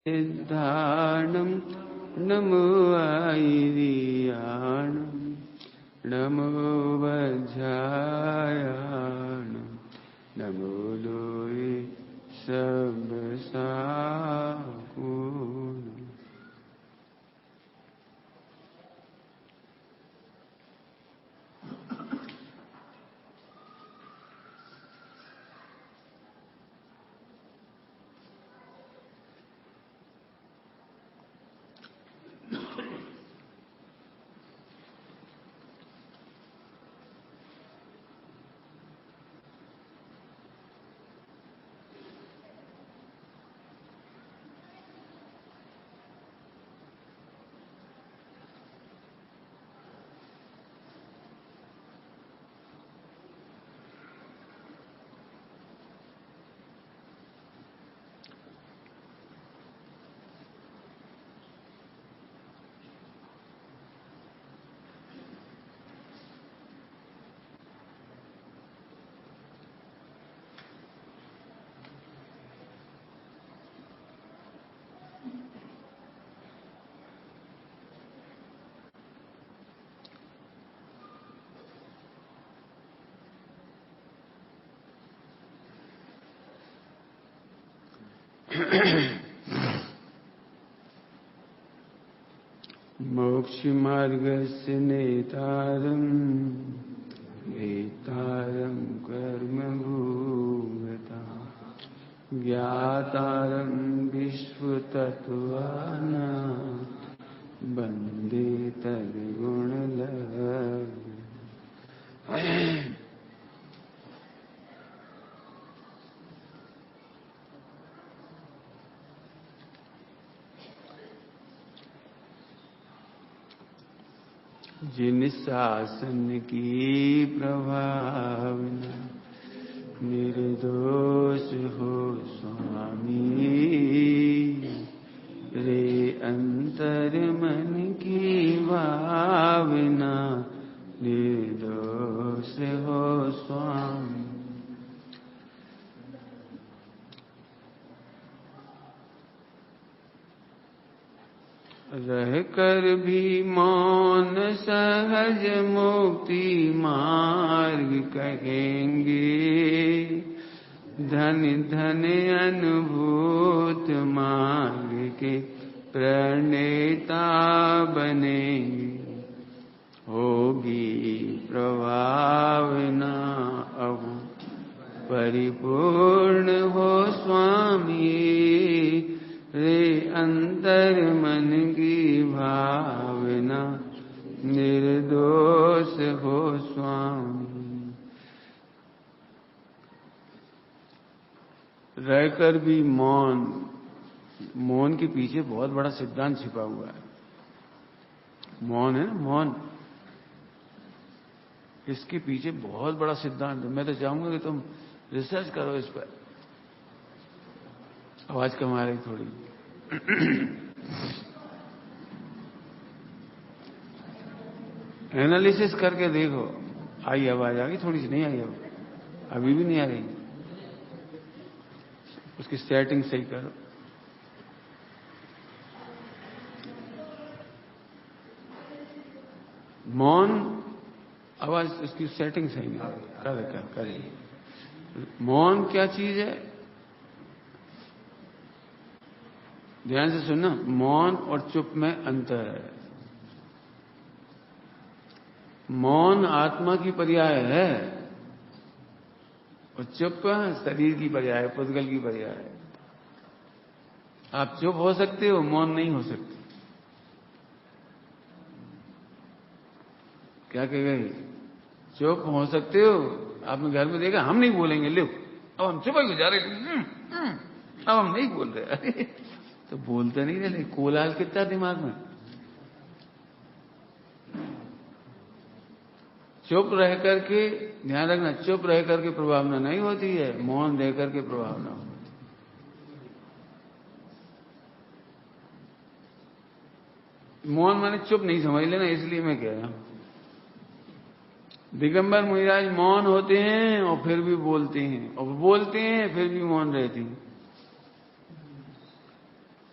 सिद्धाणं नमो आयर्याणं नमो वज्रायाणं नमो लोये सबसाकुणं। मोक्षमार्गस्य नेतारं वेत्तारं कर्मभूगता ज्ञातारं विश्वतत्त्वानां वन्दे तद्गुणलब्धं। जिन शासन की प्रभावना निर्दोष हो स्वामी, रे अंतर मन की भावना निर्दोष हो स्वामी। रह कर भी मौन सहज मुक्ति मार्ग कहेंगे, धन धन अनुभूत मार्ग के प्रणेता बनेंगे। होगी प्रभावना अब परिपूर्ण हो स्वामी, रे अंतर मन की भावना निर्दोष हो स्वामी। रहकर भी मौन, मौन के पीछे बहुत बड़ा सिद्धांत छिपा हुआ है। मौन है ना, मौन, इसके पीछे बहुत बड़ा सिद्धांत है। मैं तो चाहूंगा कि तुम रिसर्च करो इस पर। आवाज कम आ रही थोड़ी। एनालिसिस करके देखो। आई आवाज आ गई थोड़ी सी? नहीं आई अभी भी नहीं आ रही। उसकी सेटिंग सही करो। मौन आवाज, उसकी सेटिंग सही नहीं करें। मौन क्या चीज है? ध्यान से सुनना, मौन और चुप में अंतर है। मौन आत्मा की पर्याय है और चुप शरीर की पर्याय, पुद्गल की पर्याय है। आप चुप हो सकते हो, मौन नहीं हो सकते। क्या कह गए? चुप हो सकते हो। आपने घर में देखा, हम नहीं बोलेंगे, लो अब हम चुप ही जा रहे, अब हम नहीं बोल रहे। अरे तो बोलते नहीं रहे, कोलाहल कितना दिमाग में। चुप रह करके, ध्यान रखना, चुप रह करके प्रभावना नहीं होती है, मौन रह करके प्रभावना होती है। मौन माने चुप नहीं समझ लेना, इसलिए मैं कह रहा हूं। दिगंबर मुनिराज मौन होते हैं और फिर भी बोलते हैं, और बोलते हैं फिर भी मौन रहते हैं।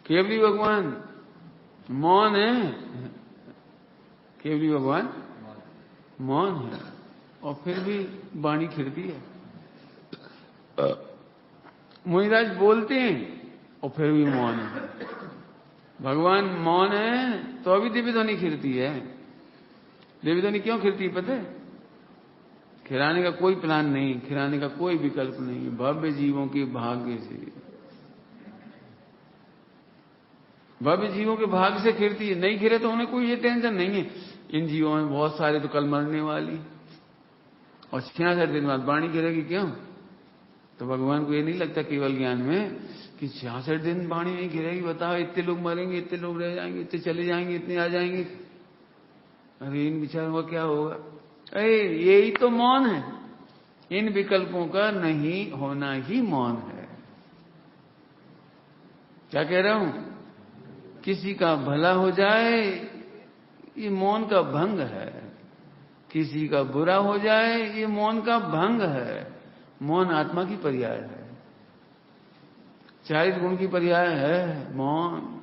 केवली भगवान मौन है, केवली भगवान मौन है और फिर भी वाणी खिरती है। मुनिराज बोलते हैं और फिर भी मौन है। भगवान मौन है तो अभी दिव्य ध्वनि खिरती है। दिव्य ध्वनि क्यों खिरती है पता है? खिराने का कोई प्लान नहीं, खिराने का कोई विकल्प नहीं, भव्य जीवों के भाग्य से, भव्य जीवों के भाग्य से खिरती है। नहीं खिरे तो उन्हें कोई ये टेंशन नहीं है, इन जीवों में बहुत सारे तो कल मरने वाली, और 66 दिन बाद वाणी गिरेगी क्यों? तो भगवान को ये नहीं लगता केवल ज्ञान में कि 66 दिन वाणी नहीं गिरेगी। बताओ, इतने लोग मरेंगे, इतने लोग रह जाएंगे, इतने चले जाएंगे, इतने आ जाएंगे, अरे इन विचारों का क्या होगा? अरे यही तो मौन है, इन विकल्पों का नहीं होना ही मौन है। क्या कह रहा हूं? किसी का भला हो जाए ये मौन का भंग है, किसी का बुरा हो जाए ये मौन का भंग है। मौन आत्मा की पर्याय है, 40 गुण की पर्याय है मौन।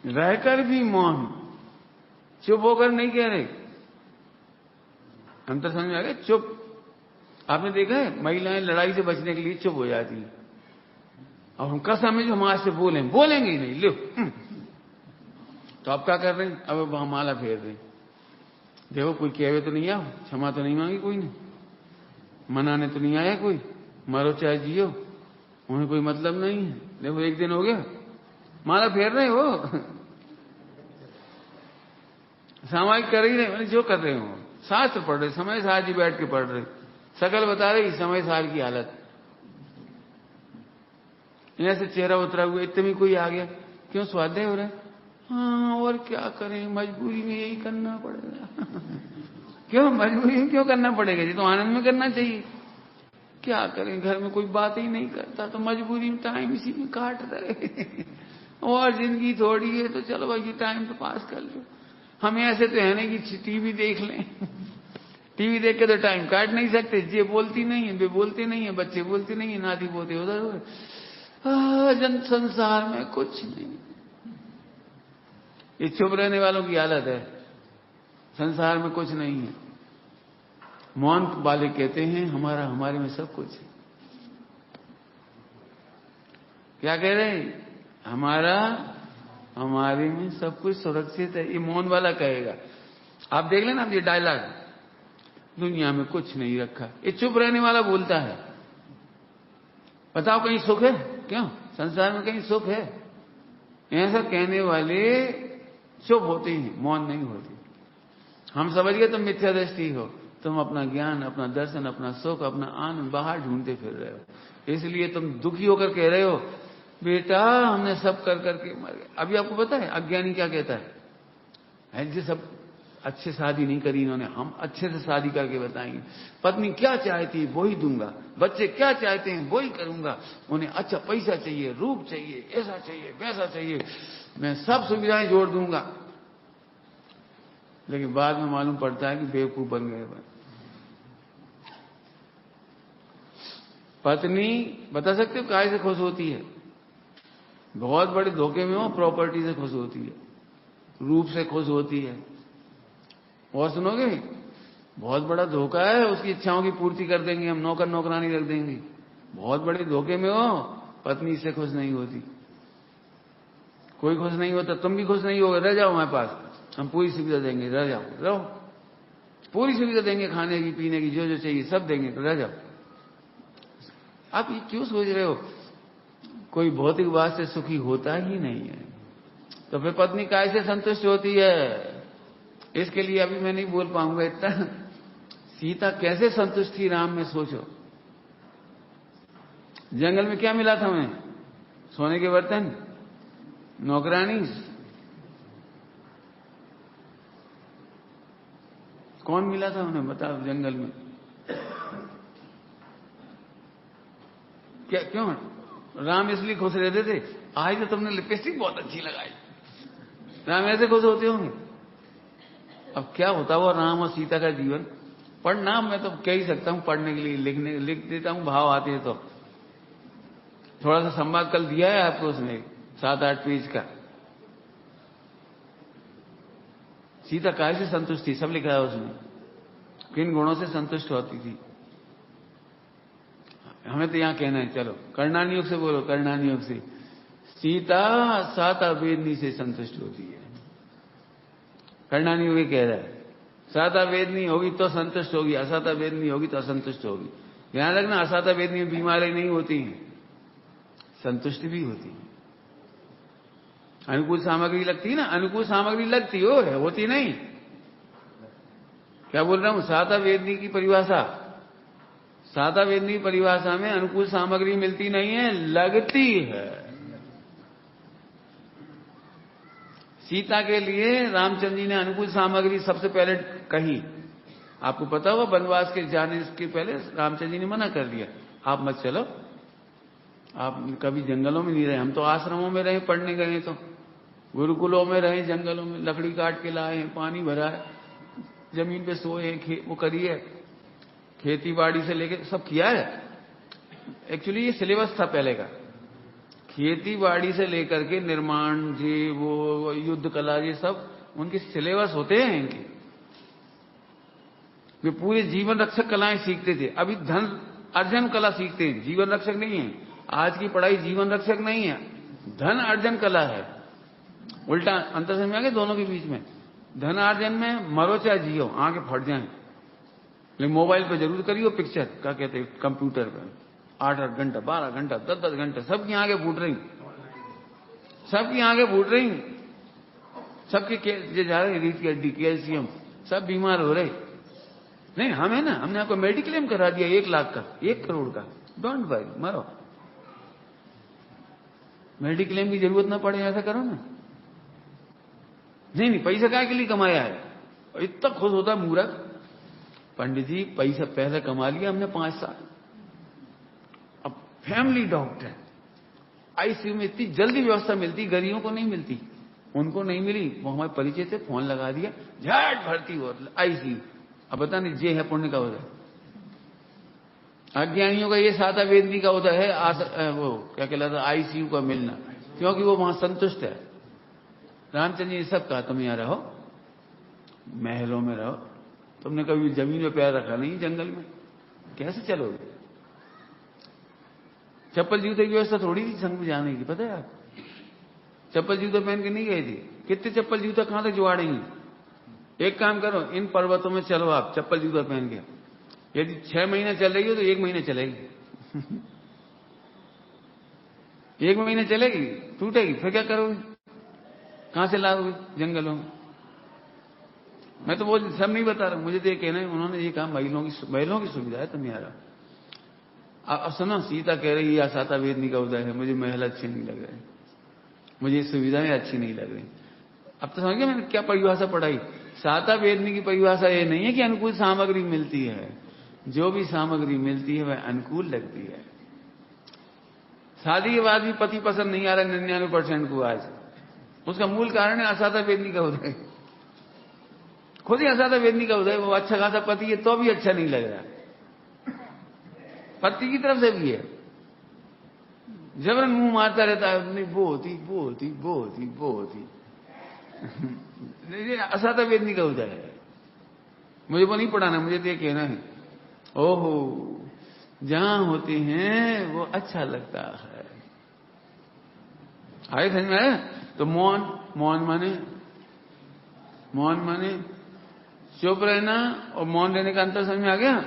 रहकर भी मौन, चुप होकर नहीं कह रहे। अंतर समझ में आ गया? चुप। आपने देखा है महिलाएं लड़ाई से बचने के लिए चुप हो जाती है, और हम कसम है जो हम आज से बोलेंगे ही नहीं, लो। तो आप क्या कर रहे हैं? अब हम माला फेर रहे हैं। देखो कोई कहे तो नहीं आओ, क्षमा तो नहीं मांगी कोई ने, मनाने तो नहीं आया कोई, मरो चाहे जियो, उन्हें कोई मतलब नहीं है। देखो 1 दिन हो गया, माला फेर रहे हो, सामाजिक कर ही रहे, मैंने जो कर रहे हो, शास्त्र पढ़ रहे, समय साल जी बैठ के पढ़ रहे, शकल बता रही समय साल की हालत, ऐसे चेहरा उतरा हुआ, इतने में कोई आ गया, क्यों स्वाध्याय हो रहा है? हाँ और क्या करें, मजबूरी में यही करना पड़ेगा। क्यों मजबूरी में क्यों करना पड़ेगा? जी तो आनंद में करना चाहिए। क्या करें, घर में कोई बात ही नहीं करता तो मजबूरी में टाइम इसी में काट रहे। और जिंदगी थोड़ी है तो चलो भाई टाइम तो पास कर लो। हमें ऐसे तो है नहीं कि टीवी देख लें, टीवी देख के तो टाइम काट नहीं सकते। ये बोलती नहीं है, वे बोलते नहीं है, बच्चे बोलते नहीं है, नाती बोलते उधर। जन संसार में कुछ नहीं, ये चुप रहने वालों की हालत है। संसार में कुछ नहीं है। मौन वाले कहते हैं हमारे में सब कुछ है। क्या कह रहे हैं? हमारे में सब कुछ सुरक्षित है, ये मौन वाला कहेगा। आप देख लेना ये डायलॉग, दुनिया में कुछ नहीं रखा, ये चुप रहने वाला बोलता है। बताओ कहीं सुख है? क्यों संसार में कहीं सुख है? ऐसा कहने वाले चुप होते हैं, मौन नहीं होते। हम समझ गए तुम मिथ्या दृष्टि हो, तुम अपना ज्ञान, अपना दर्शन, अपना सुख, अपना आनंद बाहर ढूंढते फिर रहे हो, इसलिए तुम दुखी होकर कह रहे हो बेटा हमने सब कर करके मर गए। अभी आपको पता है अज्ञानी क्या कहता है? जी सब अच्छे शादी नहीं करी इन्होंने, हम अच्छे से शादी करके बताएंगे। पत्नी क्या चाहती है वही दूंगा, बच्चे क्या चाहते हैं वही करूंगा, उन्हें अच्छा पैसा चाहिए, रूप चाहिए, ऐसा चाहिए, वैसा चाहिए, मैं सब सुविधाएं जोड़ दूंगा। लेकिन बाद में मालूम पड़ता है कि बेवकूफ बन गए। पत्नी बता सकते हो काय से खुश होती है? बहुत बड़े धोखे में हो, प्रॉपर्टी से खुश होती है, रूप से खुश होती है। और सुनोगे बहुत बड़ा धोखा है, उसकी इच्छाओं की पूर्ति कर देंगे हम, नौकर नौकरानी रख देंगे। बहुत बड़े धोखे में हो, पत्नी से खुश नहीं होती, कोई खुश नहीं होता, तुम भी खुश नहीं होगे। रह जाओ हमारे पास, हम पूरी सुविधा देंगे, रह जाओ, रहो, पूरी सुविधा देंगे, खाने की पीने की जो जो चाहिए सब देंगे, तो रह जाओ। आप ये क्यों सोच रहे हो? कोई भौतिक बात से सुखी होता ही नहीं है, तो फिर पत्नी कैसे संतुष्ट होती है? इसके लिए अभी मैं नहीं बोल पाऊंगा इतना। सीता कैसे संतुष्ट थी राम में, सोचो। जंगल में क्या मिला था उन्हें? सोने के बर्तन, नौकरानी। कौन मिला था उन्हें बताओ जंगल में? क्या क्यों? राम इसलिए खुश रहते थे, आज तो तुमने लिपस्टिक बहुत अच्छी लगाई, राम ऐसे खुश होते होंगे। अब क्या होता हुआ राम और सीता का जीवन? पढ़ना मैं तो कह ही सकता हूं, पढ़ने के लिए लिख देता हूं, भाव आते हैं तो थोड़ा सा संवाद कल दिया है आपको उसने 7-8 पेज का। सीता काय से संतुष्ट थी, सब लिखा है उसमें, किन गुणों से संतुष्ट होती थी। हमें तो यहां कहना है, चलो कर्णानी योग से बोलो, कर्णानी योग से सीता 7 अवेदनी से संतुष्ट होती है। कर्णानी योग कह रहा है 7 अवेदनी होगी तो संतुष्ट होगी, असत अवेदनी होगी तो असंतुष्ट होगी। ध्यान रखना, असत अवेदनी में बीमारी नहीं होती है, संतुष्टि भी होती है। अनुकूल सामग्री लगती है ना, अनुकूल सामग्री लगती हो है, होती नहीं। क्या बोल रहा हूं, 7 अवेदनी की परिभाषा, 7 अवेदनी की परिभाषा में अनुकूल सामग्री मिलती नहीं है, लगती है। सीता के लिए रामचंद्र जी ने अनुकूल सामग्री सबसे पहले कही। आपको पता होगा वनवास के जाने के पहले रामचंद्र जी ने मना कर दिया, आप मत चलो, आप कभी जंगलों में नहीं रहे, हम तो आश्रमों में रहे, पढ़ने गए तो गुरुकुलों में रहे, जंगलों में लकड़ी काट के लाए हैं, पानी भरा है, जमीन पे सोए हैं, वो करिए, खेती बाड़ी से लेके सब किया है। एक्चुअली ये सिलेबस था पहले का, खेती बाड़ी से लेकर के निर्माण जी, वो युद्ध कला, ये सब उनके सिलेबस होते हैं इनके। वे पूरे जीवन रक्षक कलाएं सीखते थे। अभी धन अर्जन कला सीखते हैं, जीवन रक्षक नहीं है। आज की पढ़ाई जीवन रक्षक नहीं है, धन अर्जन कला है। उल्टा अंतर समझ में आ गया दोनों के बीच में। धन अर्जन में मरो चाहे जियो, आंखें फट जाएं, लेकिन मोबाइल पे जरूर करियो पिक्चर, क्या कहते हैं, कंप्यूटर पे 8-8 घंटा, 12 घंटा, 10-10 घंटा, सबकी आंखें फूट रही, सबकी आंखें फूट रही, सबके जा रहे रीढ़ की हड्डी, कैल्शियम, सब बीमार हो रहे। नहीं, हम है ना, हमने आपको मेडिक्लेम करा दिया 1 लाख का, 1 करोड़ का, डोंट वरी, मरो, मेडिक्लेम की जरूरत ना पड़े, ऐसा करो ना। नहीं, पैसा काय के लिए कमाया है, इतना खुश होता मूर्ख। पंडित जी पैसा पहले कमा लिया हमने 5 साल, अब फैमिली डॉक्टर, आईसीयू में इतनी जल्दी व्यवस्था मिलती, गरीबों को नहीं मिलती, उनको नहीं मिली, वो हमारे परिचय से फोन लगा दिया, झट भर्ती हो आईसीयू। अब पता नहीं जे है पुण्य का उदय, अज्ञानियों का ये 7 अवेदनी का उदय है, वो क्या कहलाता है, आईसीयू का मिलना, क्योंकि वो वहां संतुष्ट है। रामचंद्र जी ने सब कहा, तुम यहां रहो, महलों में रहो, तुमने कभी जमीन में पैर रखा नहीं, जंगल में कैसे चलोगे? चप्पल जूते की व्यवस्था थोड़ी थी संग में जाने की, पता है आप? चप्पल जूते पहन के नहीं गए थे, कितने चप्पल जूता कहां तक जुगाड़ेंगे? एक काम करो, इन पर्वतों में चलो आप चप्पल जूता पहन के, यदि 6 महीने चल रही हो तो 1 महीने चलेगी 1 महीने चलेगी, टूटेगी, फिर क्या करोगे? कहां से लाओगे जंगलों में? मैं तो वो सब नहीं बता रहा हूं, मुझे तो ये कहना है, उन्होंने ये कहा महिलाओं की सुविधा है, तुम यार। अब सुनो, सीता कह रही है 7 अवेदनी का उदय है, मुझे महल अच्छे नहीं लग रहे, मुझे सुविधाएं अच्छी नहीं लग रही। अब तो समझ गए मैंने क्या परिभाषा पढ़ाई। 7 अवेदनी की परिभाषा ये नहीं है कि अनुकूल सामग्री मिलती है, जो भी सामग्री मिलती है वह अनुकूल लगती है। शादी के बाद भी पति पसंद नहीं आ रहा 99% को आज, उसका मूल कारण है 7 अवेदनी का उदय। खुद ही 7 अवेदनी का उदय, वो अच्छा खासा पति है तो भी अच्छा नहीं लग रहा, पति की तरफ से भी है, जबरन मुंह मारता रहता है, नहीं वो होती 7 अवेदनी का उदय है। मुझे वो नहीं पढ़ाना, मुझे तो ये कहना है, ओहो जहां होते हैं वो अच्छा लगता है। आए समझ में आया? तो मौन माने चुप रहना, और मौन रहने का अंतर समझ में आ गया?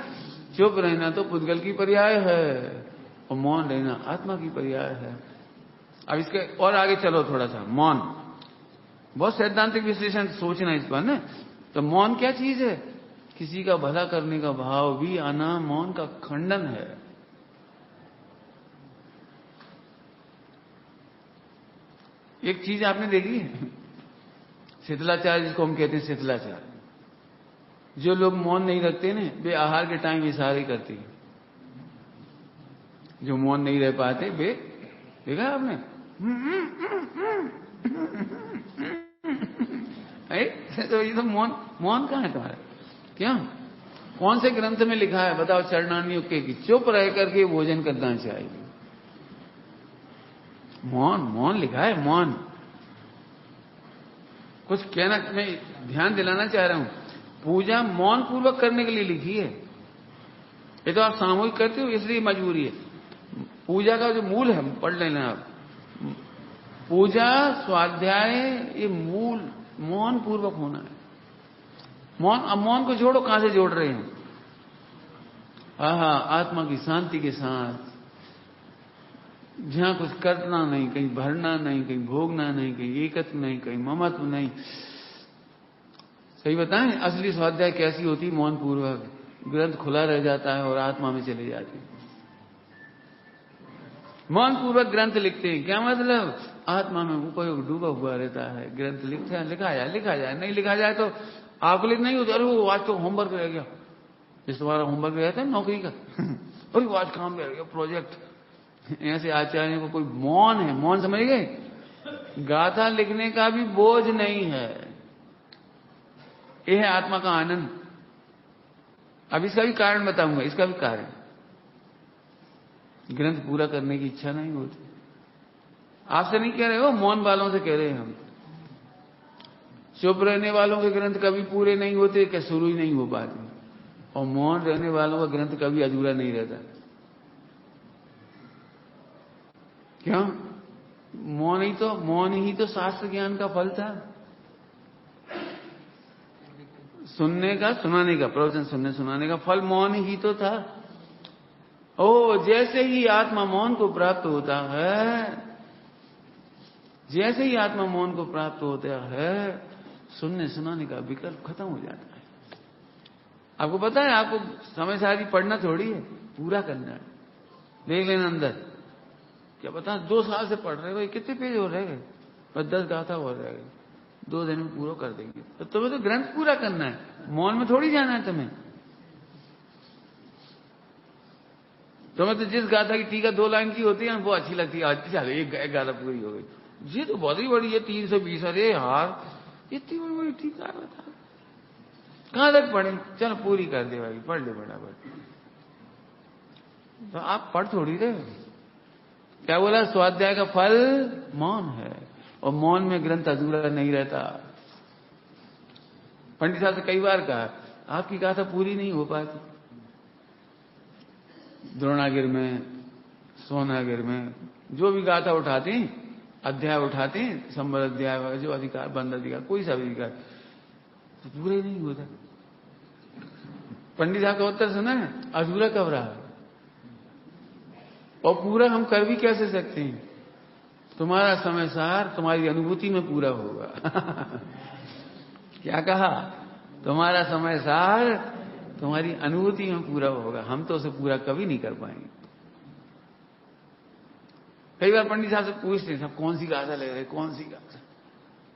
चुप रहना तो पुद्गल की पर्याय है, और मौन रहना आत्मा की पर्याय है। अब इसके और आगे चलो थोड़ा सा, मौन बहुत सैद्धांतिक विश्लेषण सोचना इस पर ना। तो मौन क्या चीज है? किसी का भला करने का भाव भी आना मौन का खंडन है। एक चीज आपने देखी है, शिथिलाचार जिसको हम कहते हैं, शिथिलाचार, जो लोग मौन नहीं रखते ना, वे आहार के टाइम इशारे करते हैं। जो मौन नहीं रह पाते वे, देखा आपने? तो ये तो मौन कहां है तुम्हारा? क्या कौन से ग्रंथ में लिखा है बताओ? चरणान्युक्त की चुप रह करके भोजन करना चाहिए। मौन, मौन लिखा है, मौन। कुछ कहना, मैं ध्यान दिलाना चाह रहा हूं, पूजा मौन पूर्वक करने के लिए लिखी है। ये तो आप सामूहिक करते हो इसलिए मजबूरी है। पूजा का जो मूल है, पढ़ लेना आप, पूजा स्वाध्याय, ये मूल मौन पूर्वक होना है। मौन, अब मौन को जोड़ो, कहां से जोड़ रहे हैं? आहा, आत्मा की शांति के साथ, जहां कुछ करना नहीं, कहीं भरना नहीं, कहीं भोगना नहीं, कहीं एकत्व नहीं, कहीं ममत्व नहीं। सही बताएं, असली स्वाध्याय कैसी होती? मौन पूर्वक। ग्रंथ खुला रह जाता है और आत्मा में चले जाते हैं। मौन पूर्वक ग्रंथ लिखते हैं, क्या मतलब? आत्मा में उपयोग डूबा हुआ रहता है। ग्रंथ लिखा जाए, नहीं लिखा जाए तो आपको लिखना ही होता। अरे वो आज तो होमवर्क रह गया, जिस तुम्हारा होमवर्क रहता है नौकरी का अरे वो आज काम रह गया, प्रोजेक्ट। ऐसे आचार्य को कोई मौन है, मौन समझ गए? गाथा लिखने का भी बोझ नहीं है। यह है आत्मा का आनंद। अब इसका भी कारण बताऊंगा, इसका भी कारण। ग्रंथ पूरा करने की इच्छा नहीं होती। आपसे नहीं कह रहे हो, मौन वालों से कह रहे हैं हम। चुप रहने वालों के ग्रंथ कभी पूरे नहीं होते, क्या शुरू ही नहीं हो पाते। और मौन रहने वालों का ग्रंथ कभी अधूरा नहीं रहता। क्यों? मौन ही तो शास्त्र ज्ञान का फल था। सुनने का, सुनाने का, प्रवचन सुनने सुनाने का फल मौन ही तो था। ओ, जैसे ही आत्मा मौन को प्राप्त होता है, जैसे ही आत्मा मौन को प्राप्त होता है, सुनने सुनाने का विकल्प खत्म हो जाता है। आपको पता है, आपको समय सारी पढ़ना थोड़ी है, पूरा करना है। देख लेना अंदर, क्या पता 2 साल से पढ़ रहे हो, कितने पेज हो रहे हैं, बस 10 गाथा हो रहे हैं, 2 दिन में पूरा कर देंगे। तो तुम्हें तो ग्रंथ पूरा करना है, मौन में थोड़ी जाना है तुम्हें। तुम्हें तो जिस गाथा की टीका 2 लाइन की होती है वो अच्छी लगती है, अच्छी चल एक गाथा पूरी हो गई। ये तो बहुत ही बड़ी है, 320। अरे यार, इतनी बड़ी बड़ी टीका बता, कहां तक पढ़े? चलो पूरी कर दे भाई, पढ़ ले बराबर। तो आप पढ़ थोड़ी रहे। क्या बोला? स्वाध्याय का फल मौन है, और मौन में ग्रंथ अधूरा नहीं रहता। पंडित साहब से कई बार कहा, आपकी गाथा पूरी नहीं हो पाती। द्रोणागिर में, सोनागिर में जो भी गाथा उठाते हैं, अध्याय उठाते हैं, संबर अध्याय, जो अधिकार, बंद अधिकार, कोई सा भी अधिकार, तो पूरे नहीं होता। पंडित साहब का उत्तर सुना है, अधूरा कब रहा? और पूरा हम कर भी कैसे सकते हैं? तुम्हारा समय सार तुम्हारी अनुभूति में पूरा होगा क्या कहा? तुम्हारा समय सार तुम्हारी अनुभूति में पूरा होगा, हम तो उसे पूरा कभी नहीं कर पाएंगे। कई बार पंडित साहब से पूछते हैं, सब कौन सी गाथा ले रहे, कौन सी गाथा?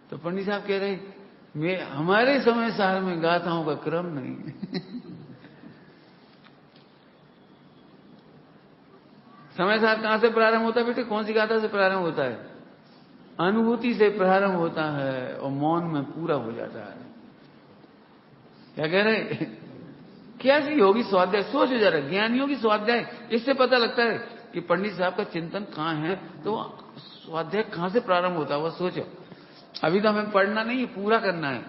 तो पंडित साहब कह रहे, हमारे समय सार में गाथाओं का क्रम नहीं समय सार कहां से प्रारंभ होता है बेटे? कौन सी गाथा से प्रारंभ होता है? अनुभूति से प्रारंभ होता है और मौन में पूरा हो जाता है। क्या कह रहे? कैसी होगी स्वाध्याय? सोचो जरा, ज्ञानियों की स्वाध्याय, इससे पता लगता है कि पंडित साहब का चिंतन कहां है, तो स्वाध्याय कहां से प्रारंभ होता है वो सोचो। अभी तो हमें पढ़ना नहीं है, पूरा करना है।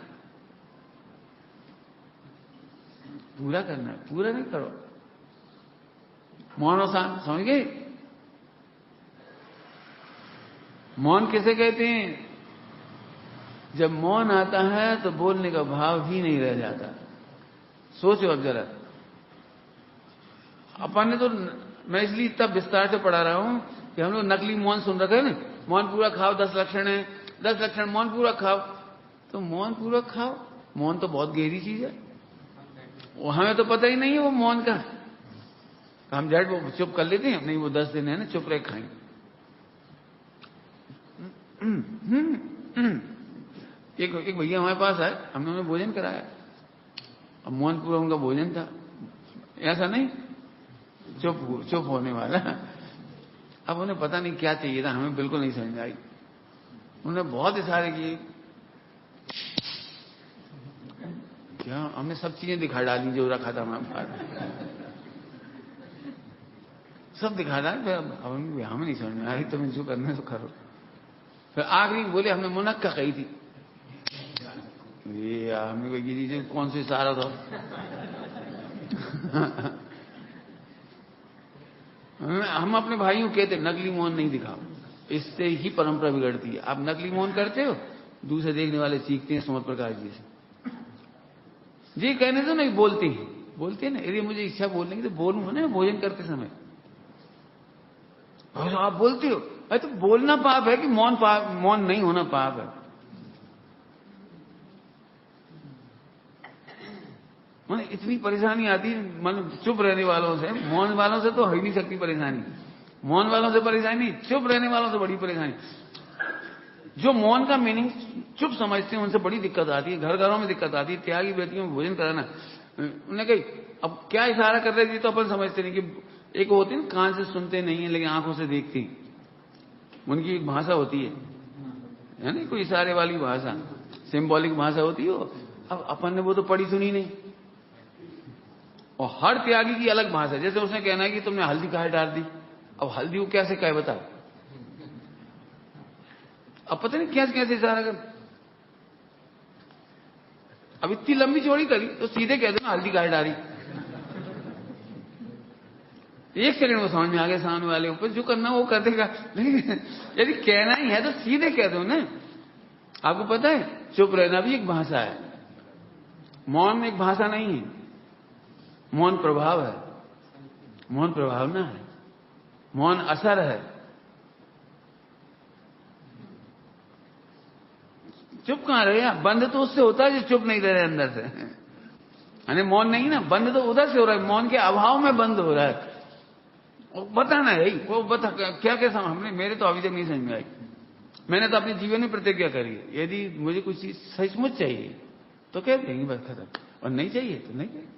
पूरा करना है, पूरा नहीं करो। मौन और शांत, समझ गए? मौन किसे कहते हैं? जब मौन आता है तो बोलने का भाव ही नहीं रह जाता। सोचो अब जरा, अपन ने तो, मैं इसलिए इतना विस्तार से पढ़ा रहा हूं कि हम लोग नकली मौन सुन रखे हैं ना। मौन पूरा खाओ, 10 लक्षण है, 10 लक्षण मौन पूरा खाओ। तो मौन पूरा खाओ, मौन तो बहुत गहरी चीज है, वो हमें तो पता ही नहीं है वो मौन का। हम झट वो चुप कर लेते हैं, नहीं वो 10 दिन है ना, चुप रह खाएंगे। एक भैया हमारे पास आए, हमने उन्हें भोजन कराया। अब मौन पूरा उनका भोजन था, ऐसा नहीं चुप होने वाला। अब उन्हें पता नहीं क्या चाहिए था, हमें बिल्कुल नहीं समझ आई। उन्होंने बहुत इशारे किए, क्या हमने सब चीजें दिखा डाली जो रखा था हमारे पास। सब दिखा रहा है। फिर हमें नहीं समझ में आ रही, तुम्हें जो करना है तो करो। फिर आखिरी बोले हमने मुनक्का कही थी। ये हमने कोई गिरी जो कौन से इशारा था। हम अपने भाइयों कहते नकली मौन नहीं दिखाओ, इससे ही परंपरा बिगड़ती है। आप नकली मौन करते हो, दूसरे देखने वाले सीखते हैं सुमत प्रकाश जी से। जी कहने तो नहीं बोलते हैं ना, यदि मुझे इच्छा बोलने की तो बोलूंगा ना भोजन करते समय। और आप बोलते हो, अरे तो बोलना पाप है कि मौन नहीं होना पाप है? मैंने इतनी परेशानी आती है मतलब चुप रहने वालों से। मौन वालों से तो हो ही नहीं सकती परेशानी। मौन वालों से परेशानी, चुप रहने वालों से बड़ी परेशानी। जो मौन का मीनिंग चुप समझते हैं उनसे बड़ी दिक्कत आती है। घर घरों में दिक्कत आती है। त्यागी बेटियों में भोजन कराना, उन्हें कही अब क्या इशारा कर रहे थे तो अपन समझते नहीं। कि एक होती है कान से सुनते नहीं है लेकिन आंखों से देखते हैं, उनकी एक भाषा होती है ना, कोई इशारे वाली भाषा, सिंबॉलिक भाषा होती है। अब अपन ने वो तो पढ़ी सुनी नहीं। और हर त्यागी की अलग भाषा। जैसे उसने कहना है कि तुमने हल्दी काहे डाल दी, अब हल्दी को कैसे कहे बताओ। अब पता नहीं कैसे कैसे इशारा कर। अब इतनी लंबी चौड़ी करी तो सीधे कह दो ना हल्दी काहे डाली। एक सेकंड में समझ में आ गया सामने वाले ऊपर, जो करना वो कर देगा। लेकिन यदि कहना ही है तो सीधे कह दो ना। आपको पता है चुप रहना भी एक भाषा है। मौन एक भाषा नहीं है, मौन प्रभाव है, मौन प्रभावना है, मौन असर है। चुप कहां रहे आप? बंद तो उससे होता है जो चुप नहीं रह रहे अंदर से। यानी मौन नहीं ना, बंद तो उधर से हो रहा है, मौन के अभाव में बंद हो रहा है। बताना है वो बता क्या क्या हमने, मेरे तो अभी तक नहीं समझ में आई। मैंने तो अपने जीवन में प्रतिज्ञा करी है, यदि मुझे कुछ चीज सचमुच चाहिए तो कह देंगे बस खत्म, और नहीं चाहिए तो नहीं चाहिए।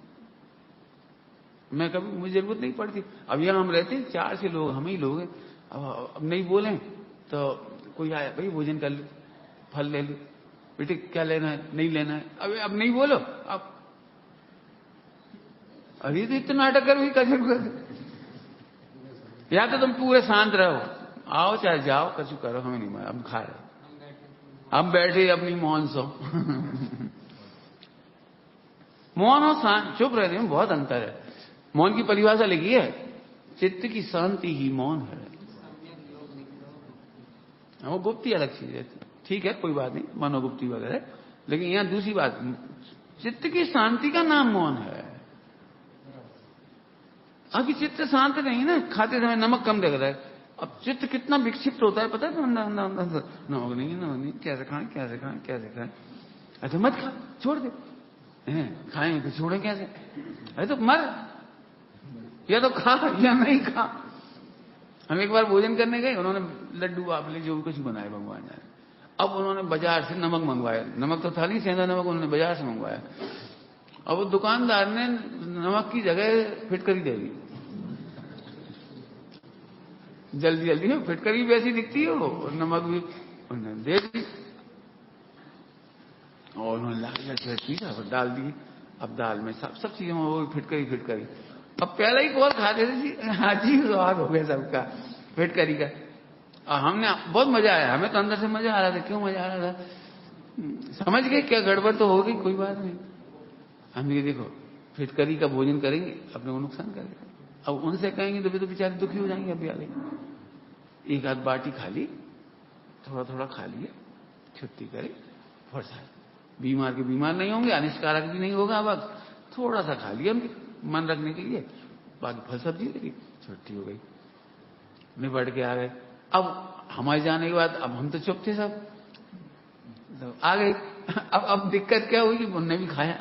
मैं कभी मुझे जरूरत नहीं पड़ती। अब यहां हम रहते हैं 4 से लोग, हम ही लोग हैं। अब नहीं बोले तो कोई आया, भाई भोजन कर लो, फल ले लो, बेटे क्या लेना है, नहीं लेना है। अब नहीं बोलो, अब अभी तो इतना नाटक कर भी कर। या तो तुम पूरे शांत रहो, आओ चाहे जाओ, कछु करो, हमें नहीं मारा, अब खा रहे, अब बैठे अपनी मौन सो। मौन और शांत चुप रहने में बहुत अंतर है। मौन की परिभाषा लिखी है, चित्त की शांति ही मौन है। वो गुप्ती अलग चीज है, ठीक है कोई बात नहीं, मनोगुप्ती वगैरह। लेकिन यहां दूसरी बात, चित्त की शांति का नाम मौन है। अभी चित्त शांत नहीं ना, खाते समय नमक कम लग रहा है। अब चित्त कितना विक्षिप्त होता है पता है? नमक नहीं, कैसे खाएं। अच्छा मत खा, छोड़ दे, खाएं तो छोड़े कैसे? अरे तो मर, या तो खा या नहीं खा। हम एक बार भोजन करने गए, उन्होंने लड्डू आपले जो भी कुछ बनाए भगवान जाने। अब उन्होंने बाजार से नमक मंगवाया, नमक तो था नहीं, सेंधा नमक उन्होंने बाजार से मंगवाया। अब वो दुकानदार ने नमक की जगह फिटकरी दे दी। जल्दी जल्दी में फिटकरी वैसी दिखती है वो, और नमक भी उन्होंने दे दी। और उन्होंने लाल डाल दी। अब दाल में सब चीजों में वो फिटकरी। अब पहला ही कॉल खाते थे, अजीब स्वाद हो गया सबका फिटकरी का। और हमने बहुत मजा आया, हमें तो अंदर से मजा आ रहा था। क्यों मजा आ रहा था? समझ गए क्या गड़बड़ तो होगी, कोई बात नहीं। हम ये देखो फिटकरी का भोजन करेंगे, अपने को नुकसान करेगा। अब उनसे कहेंगे तो बेचारे दुखी हो जाएंगे। अभी आगे एक आध बाटी खा ली, थोड़ा थोड़ा खा लिया, छुट्टी करे, फर्सा बीमार के बीमार नहीं होंगे, अनिष्कारक भी नहीं होगा। अब थोड़ा सा खा लिया मन रखने के लिए, बाकी फल सब्जी लगी, छुट्टी हो गई, निपट के आ गए। अब हमारे जाने के बाद अब हम तो चुप थे सब, तो आ गए। अब दिक्कत क्या हुई कि उनने भी खाया।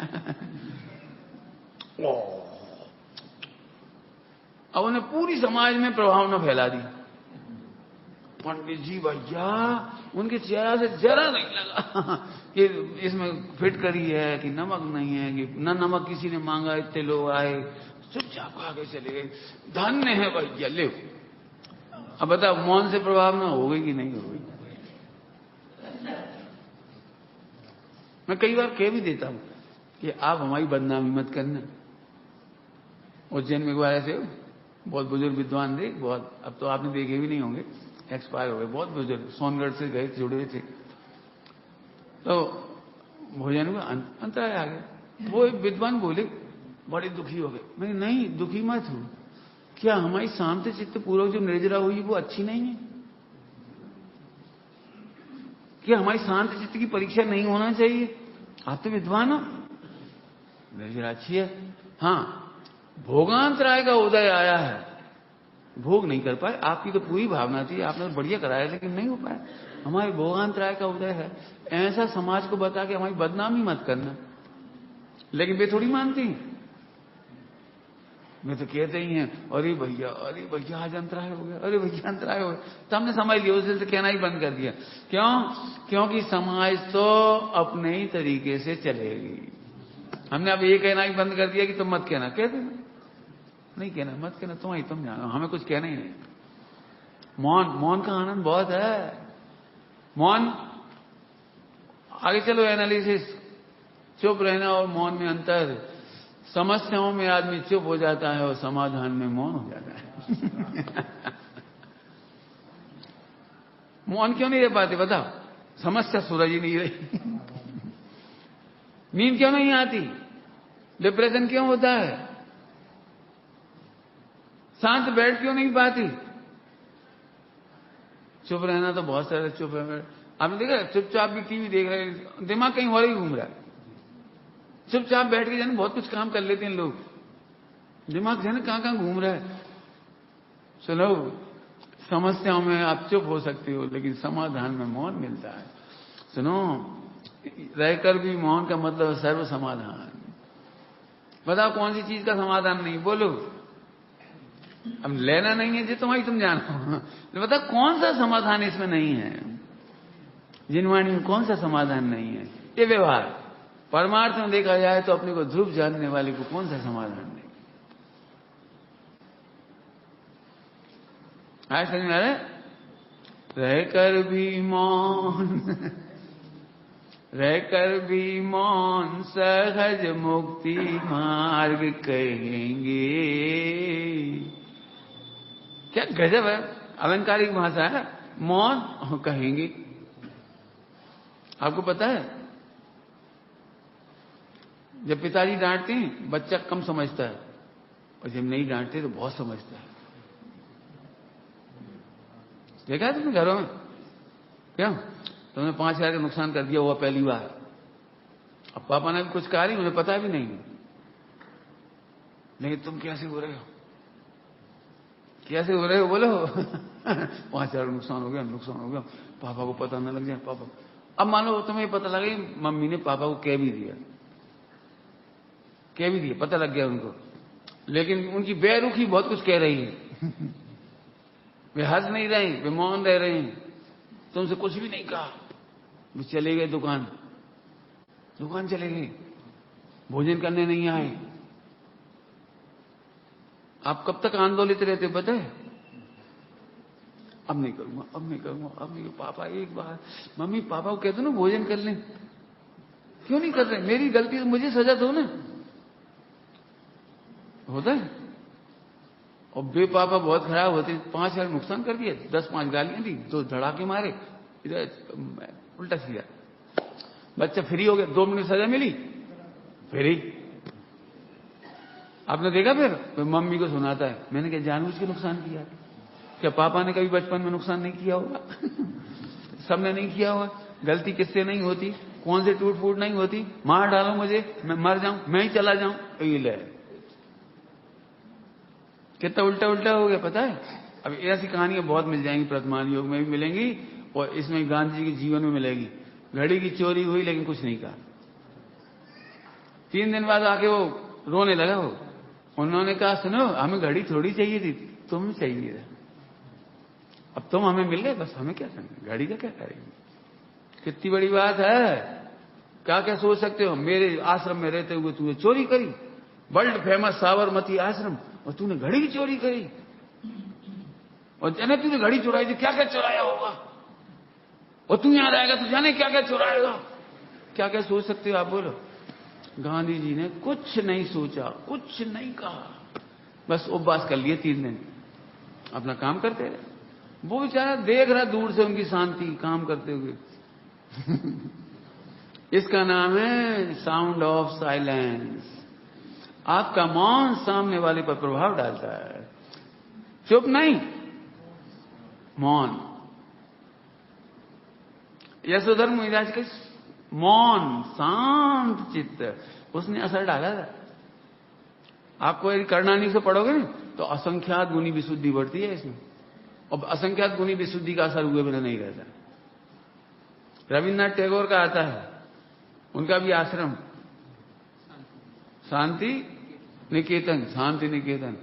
अब उन्हें पूरी समाज में प्रभाव न फैला दी। पंडित जी भैया उनके चेहरा से जरा नहीं लगा कि इसमें फिटकरी है कि नमक नहीं है, कि न नमक किसी ने मांगा, इतने लोग आए, चुपचाप आगे चले गए। धन्य है भैया, ले। अब बताओ मौन से प्रभाव ना हो गई कि नहीं हो गई? मैं कई बार कह भी देता हूं कि आप हमारी बदनामी मत करना। उज्जैन में एक बार ऐसे बहुत बुजुर्ग विद्वान थे, बहुत, अब तो आपने देखे भी नहीं होंगे, एक्सपायर हो गए, बहुत बुजुर्ग, सोनगढ़ से गए, जुड़े हुए थे। तो भोजन में अंतराय आ गया। वो एक विद्वान बोले, बड़े दुखी हो गए। मैंने नहीं, दुखी मत हो, क्या हमारी शांति चित्त पूर्वक जो निर्जरा हुई वो अच्छी नहीं है? क्या हमारी शांति चित्त की परीक्षा नहीं होना चाहिए? आप तो विद्वान हो, निर्जरा अच्छी है। हाँ, भोगांतराय का उदय आया है, भोग नहीं कर पाए। आपकी तो पूरी भावना थी, आपने तो बढ़िया कराया, लेकिन नहीं हो पाया। हमारे भोगांतराय का उदय है, ऐसा समाज को बता के हमारी बदनामी मत करना। लेकिन वे थोड़ी मानती, वे तो कहते ही हैं, अरे भैया आज अंतराय हो गया, अरे भैया अंतराय हो गया। तो हमने समझ लिया, उस दिन से कहना ही बंद कर दिया। क्यों? क्योंकि समाज तो अपने ही तरीके से चलेगी। हमने अब ये कहना ही बंद कर दिया कि तुम मत कहना, कह देना, नहीं कहना, मत कहना, तुम जानो, हमें कुछ कहना ही नहीं। मौन का आनंद बहुत है। मौन, आगे चलो एनालिसिस, चुप रहना और मौन में अंतर। समस्याओं में आदमी चुप हो जाता है और समाधान में मौन हो जाता है। मौन क्यों नहीं रह पाते बताओ? समस्या सूरज ही नहीं रही। नींद क्यों नहीं आती? डिप्रेशन क्यों होता है? शांत बैठ क्यों नहीं पाती? चुप रहना तो बहुत सारे चुप है। आपने देखा, चुपचाप भी टीवी देख रहे हैं, दिमाग कहीं और ही घूम रहा है। चुपचाप बैठ के जाने बहुत कुछ काम कर लेते हैं लोग, दिमाग जाने कहां कहां घूम रहा है। चलो, समस्याओं में आप चुप हो सकते हो, लेकिन समाधान में मौन मिलता है। सुनो, रहकर भी मौन का मतलब सर्व समाधान। बताओ कौन सी चीज का समाधान नहीं? बोलो। अब लेना नहीं है जी तुम्हारी, तुम जानो। बताओ कौन सा समाधान इसमें नहीं है? जिनवाणी में कौन सा समाधान नहीं है? ये व्यवहार परमार्थ में देखा जाए तो अपने को ध्रुव जानने वाले को कौन सा समाधान नहीं? आज समझ में आ रहा है? रहकर भी मौन, रहकर भी मौन सहज मुक्ति मार्ग कहेंगे। क्या गजब है, अलंकारिक भाषा है। मौन कहेंगे। आपको पता है, जब पिताजी डांटते हैं बच्चा कम समझता है, और जब नहीं डांटते तो बहुत समझता है। देखा है तुमने घरों में? क्या तुमने 5,000 का नुकसान कर दिया हुआ पहली बार, अब पापा ने भी कुछ कहा नहीं, उन्हें पता भी नहीं, लेकिन तुम कैसे हो रहे हो, कैसे हो रहे हो बोलो। 5,000 नुकसान हो गया, पापा को पता न लग जाए। पापा, अब मान लो तुम्हें पता लगे मम्मी ने पापा को कह भी दिया, पता लग गया उनको, लेकिन उनकी बेरुखी बहुत कुछ कह रही है। वे हंस नहीं रहे, वे मौन रह रहे हैं, तुमसे कुछ भी नहीं कहा, वे चले गए दुकान चले गए, भोजन करने नहीं आए। आप कब तक आंदोलित रहते पता है? अब नहीं करूंगा। पापा एक बार, मम्मी पापा को कहते ना भोजन कर लें, क्यों नहीं कर रहे? मेरी गलती है, मुझे सजा दो ना। होता है। और बे पापा बहुत खराब होते, 5,000 नुकसान कर दिया, 10-5 गालियां दी, 2 धड़ाके मारे, इधर उल्टा सीधा। बच्चा फ्री हो गया, 2 मिनट सजा मिली, फ्री। आपने देखा फिर मम्मी को सुनाता है, मैंने क्या जानबूझ के नुकसान किया? क्या पापा ने कभी बचपन में नुकसान नहीं किया होगा? सबने नहीं किया होगा। गलती किससे नहीं होती? कौन से टूट फूट नहीं होती? मार डालो मुझे, मैं मर जाऊं, मैं ही चला जाऊं, ये ले। कितना उल्टा हो गया पता है? अब ऐसी कहानियां बहुत मिल जाएंगी, वर्तमान योग में भी मिलेंगी और इसमें गांधी जी के जीवन में मिलेगी। घड़ी की चोरी हुई लेकिन कुछ नहीं कहा, 3 दिन बाद आके वो रोने लगा। उन्होंने कहा सुनो, हमें घड़ी थोड़ी चाहिए थी, तुम चाहिए था, अब तुम हमें मिल गए, बस हमें क्या करना, घड़ी का क्या करेंगे? कितनी बड़ी बात है। क्या क्या सोच सकते हो? मेरे आश्रम में रहते हुए तूने चोरी करी, वर्ल्ड फेमस साबरमती आश्रम, और तूने घड़ी की चोरी करी, और जाने तूने घड़ी चुराई थी, क्या क्या चुराया होगा, और तू यहां रहेगा तो जाने क्या क्या चुराएगा। क्या क्या सोच सकते हो आप बोलो? गांधी जी ने कुछ नहीं सोचा, कुछ नहीं कहा, बस उपवास कर लिए 3 दिन, अपना काम करते रहे। वो बेचारा देख रहा दूर से उनकी शांति काम करते हुए। इसका नाम है साउंड ऑफ साइलेंस। आपका मौन सामने वाले पर प्रभाव डालता है। चुप नहीं, मौन। यशोधर्म महाराज के मौन, शांत चित्त, उसने असर डाला था। आपको यदि करणानी से पढ़ोगे ना तो असंख्यात गुनी विशुद्धि बढ़ती है इसमें, और असंख्यात गुनी विशुद्धि का असर हुए बिना नहीं रहता। रविन्द्रनाथ टैगोर का आता है, उनका भी आश्रम शांति निकेतन, शांति निकेतन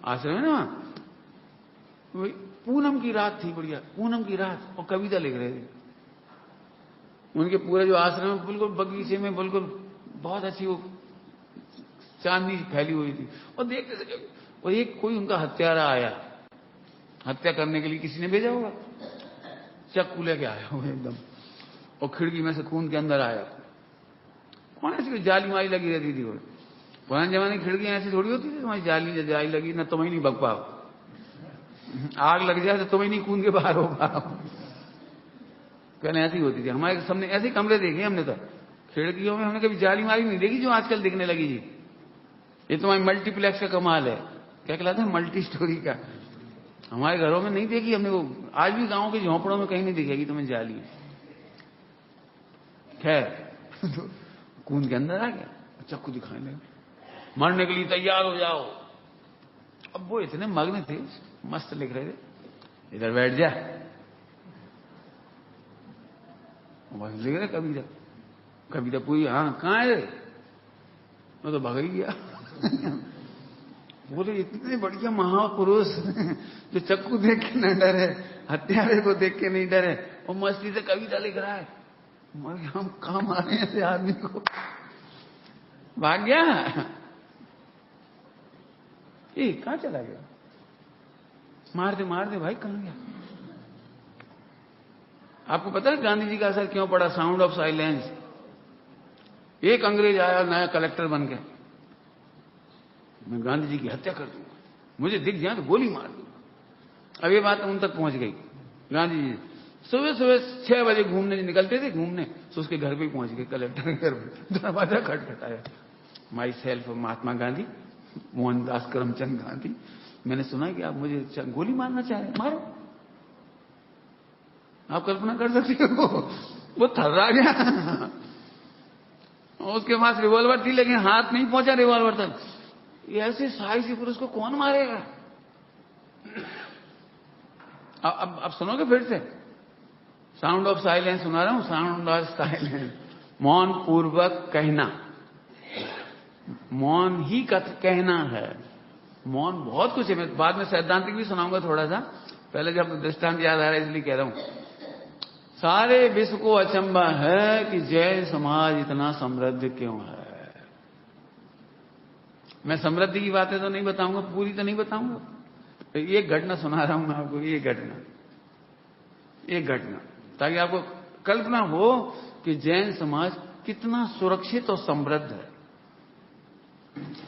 आश्रम है ना। वही पूनम की रात थी, बढ़िया पूनम की रात, और कविता लिख रहे थे। उनके पूरे जो आश्रम है बिल्कुल बगीचे में, बिल्कुल बहुत अच्छी वो चांदनी फैली हुई थी। और देखते थे, और एक कोई उनका हत्यारा आया, हत्या करने के लिए किसी ने भेजा होगा, चाकू लेके आया वो एकदम, और खिड़की में से खून के अंदर आया। कौन ऐसी जाली माली लगी रहती थी वो, पुराने जमाने की खिड़कियां ऐसी थोड़ी होती थी तुम्हारी जाली लगी ना तुम्हें नहीं भग पाओ, आग लग जाए तो तुम्हें नहीं खून के बाहर हो पाओ। कहने ऐसी होती थी। हमारे सामने ऐसे कमरे देखे हमने, तो खिड़कियों में हमने कभी जाली मारी नहीं देखी जो आजकल दिखने लगी जी। ये तुम्हारी मल्टीप्लेक्स का कमाल है, क्या कहलाता है, मल्टी स्टोरी का। हमारे घरों में नहीं देखी हमने वो, आज भी गांव के झोंपड़ों में कहीं नहीं दिखेगी तुम्हें जाली। खैर खून के अंदर आ गया, चाकू दिखाने लगे, मरने के लिए तैयार हो जाओ। अब वो इतने मग्न थे, मस्त लिख रहे थे, इधर बैठ जा, बस लिख रहे कविता पूरी। हाँ कहाँ है, मैं तो भग ही गया। बोले इतने बढ़िया महापुरुष जो चक्कू देख के न डरे, हत्यारे को देख के नहीं डरे, और मस्ती से कविता लिख रहा है। हम कहाँ मारे ऐसे आदमी को, भाग गया। ये कहां चला गया, मार दे भाई, कहां गया। आपको पता है गांधी जी का असर क्यों पड़ा, साउंड ऑफ साइलेंस। एक अंग्रेज आया नया कलेक्टर बन के, मैं गांधी जी की हत्या कर दूंगा, मुझे दिख जाए तो गोली मार दूंगा। अब ये बात उन तक पहुंच गई। गांधी जी सुबह 6 बजे निकलते थे घूमने, तो उसके घर पे पहुंच गए, कलेक्टर के घर पे दरवाजा खटखटाया। माई सेल्फ महात्मा गांधी, मोहनदास करमचंद गांधी, मैंने सुना है कि आप मुझे गोली मारना चाह रहे हैं, मारो। आप कल्पना कर सकते हो, वो थर्रा गया। उसके पास रिवॉल्वर थी लेकिन हाथ नहीं पहुंचा रिवॉल्वर तक। ऐसे साहसी पुरुष को कौन मारेगा। अब सुनोगे फिर से, साउंड ऑफ साइलेंस सुना रहा हूं, साउंड ऑफ साइलेंस, मौन पूर्वक कहना, मौन ही कहना है। मौन बहुत कुछ है, मैं बाद में सैद्धांतिक भी सुनाऊंगा थोड़ा सा, पहले जब दृष्टांत याद आ रहा है इसलिए कह रहा हूं। सारे विश्व को अचंभा है कि जैन समाज इतना समृद्ध क्यों है। मैं समृद्धि की बातें तो नहीं बताऊंगा, पूरी तो नहीं बताऊंगा, तो एक घटना सुना रहा हूं मैं आपको, एक घटना, ताकि आपको कल्पना हो कि जैन समाज कितना सुरक्षित और समृद्ध है।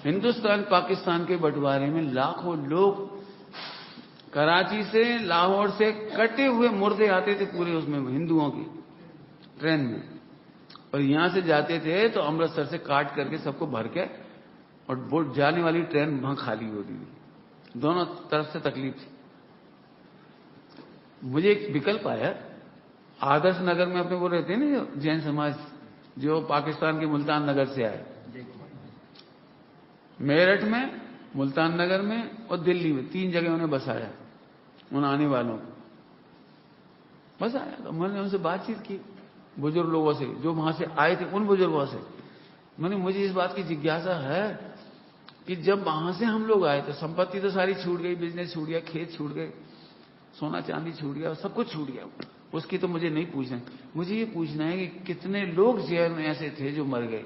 हिंदुस्तान पाकिस्तान के बंटवारे में लाखों लोग कराची से, लाहौर से कटे हुए मुर्दे आते थे पूरे उसमें हिंदुओं की ट्रेन में, और यहां से जाते थे तो अमृतसर से काट करके सबको भर के, और वो जाने वाली ट्रेन वहां खाली होती थी, दोनों तरफ से तकलीफ थी। मुझे एक विकल्प आया, आदर्श नगर में अपने वो रहते हैं ना जो जैन समाज, जो पाकिस्तान के मुल्तान नगर से आए, मेरठ में, मुल्तान नगर में और दिल्ली में, 3 जगह उन्हें बसाया उन आने वालों को बसाया। तो मैंने उनसे बातचीत की, बुजुर्ग लोगों से जो वहां से आए थे, उन बुजुर्गों से। मैंने, मुझे इस बात की जिज्ञासा है कि जब वहां से हम लोग आए तो संपत्ति तो सारी छूट गई, बिजनेस छूट गया, खेत छूट गए, सोना चांदी छूट गया, सब कुछ छूट गया, उसकी तो मुझे नहीं पूछना, मुझे ये पूछना है कि कितने लोग जेल में ऐसे थे जो मर गए,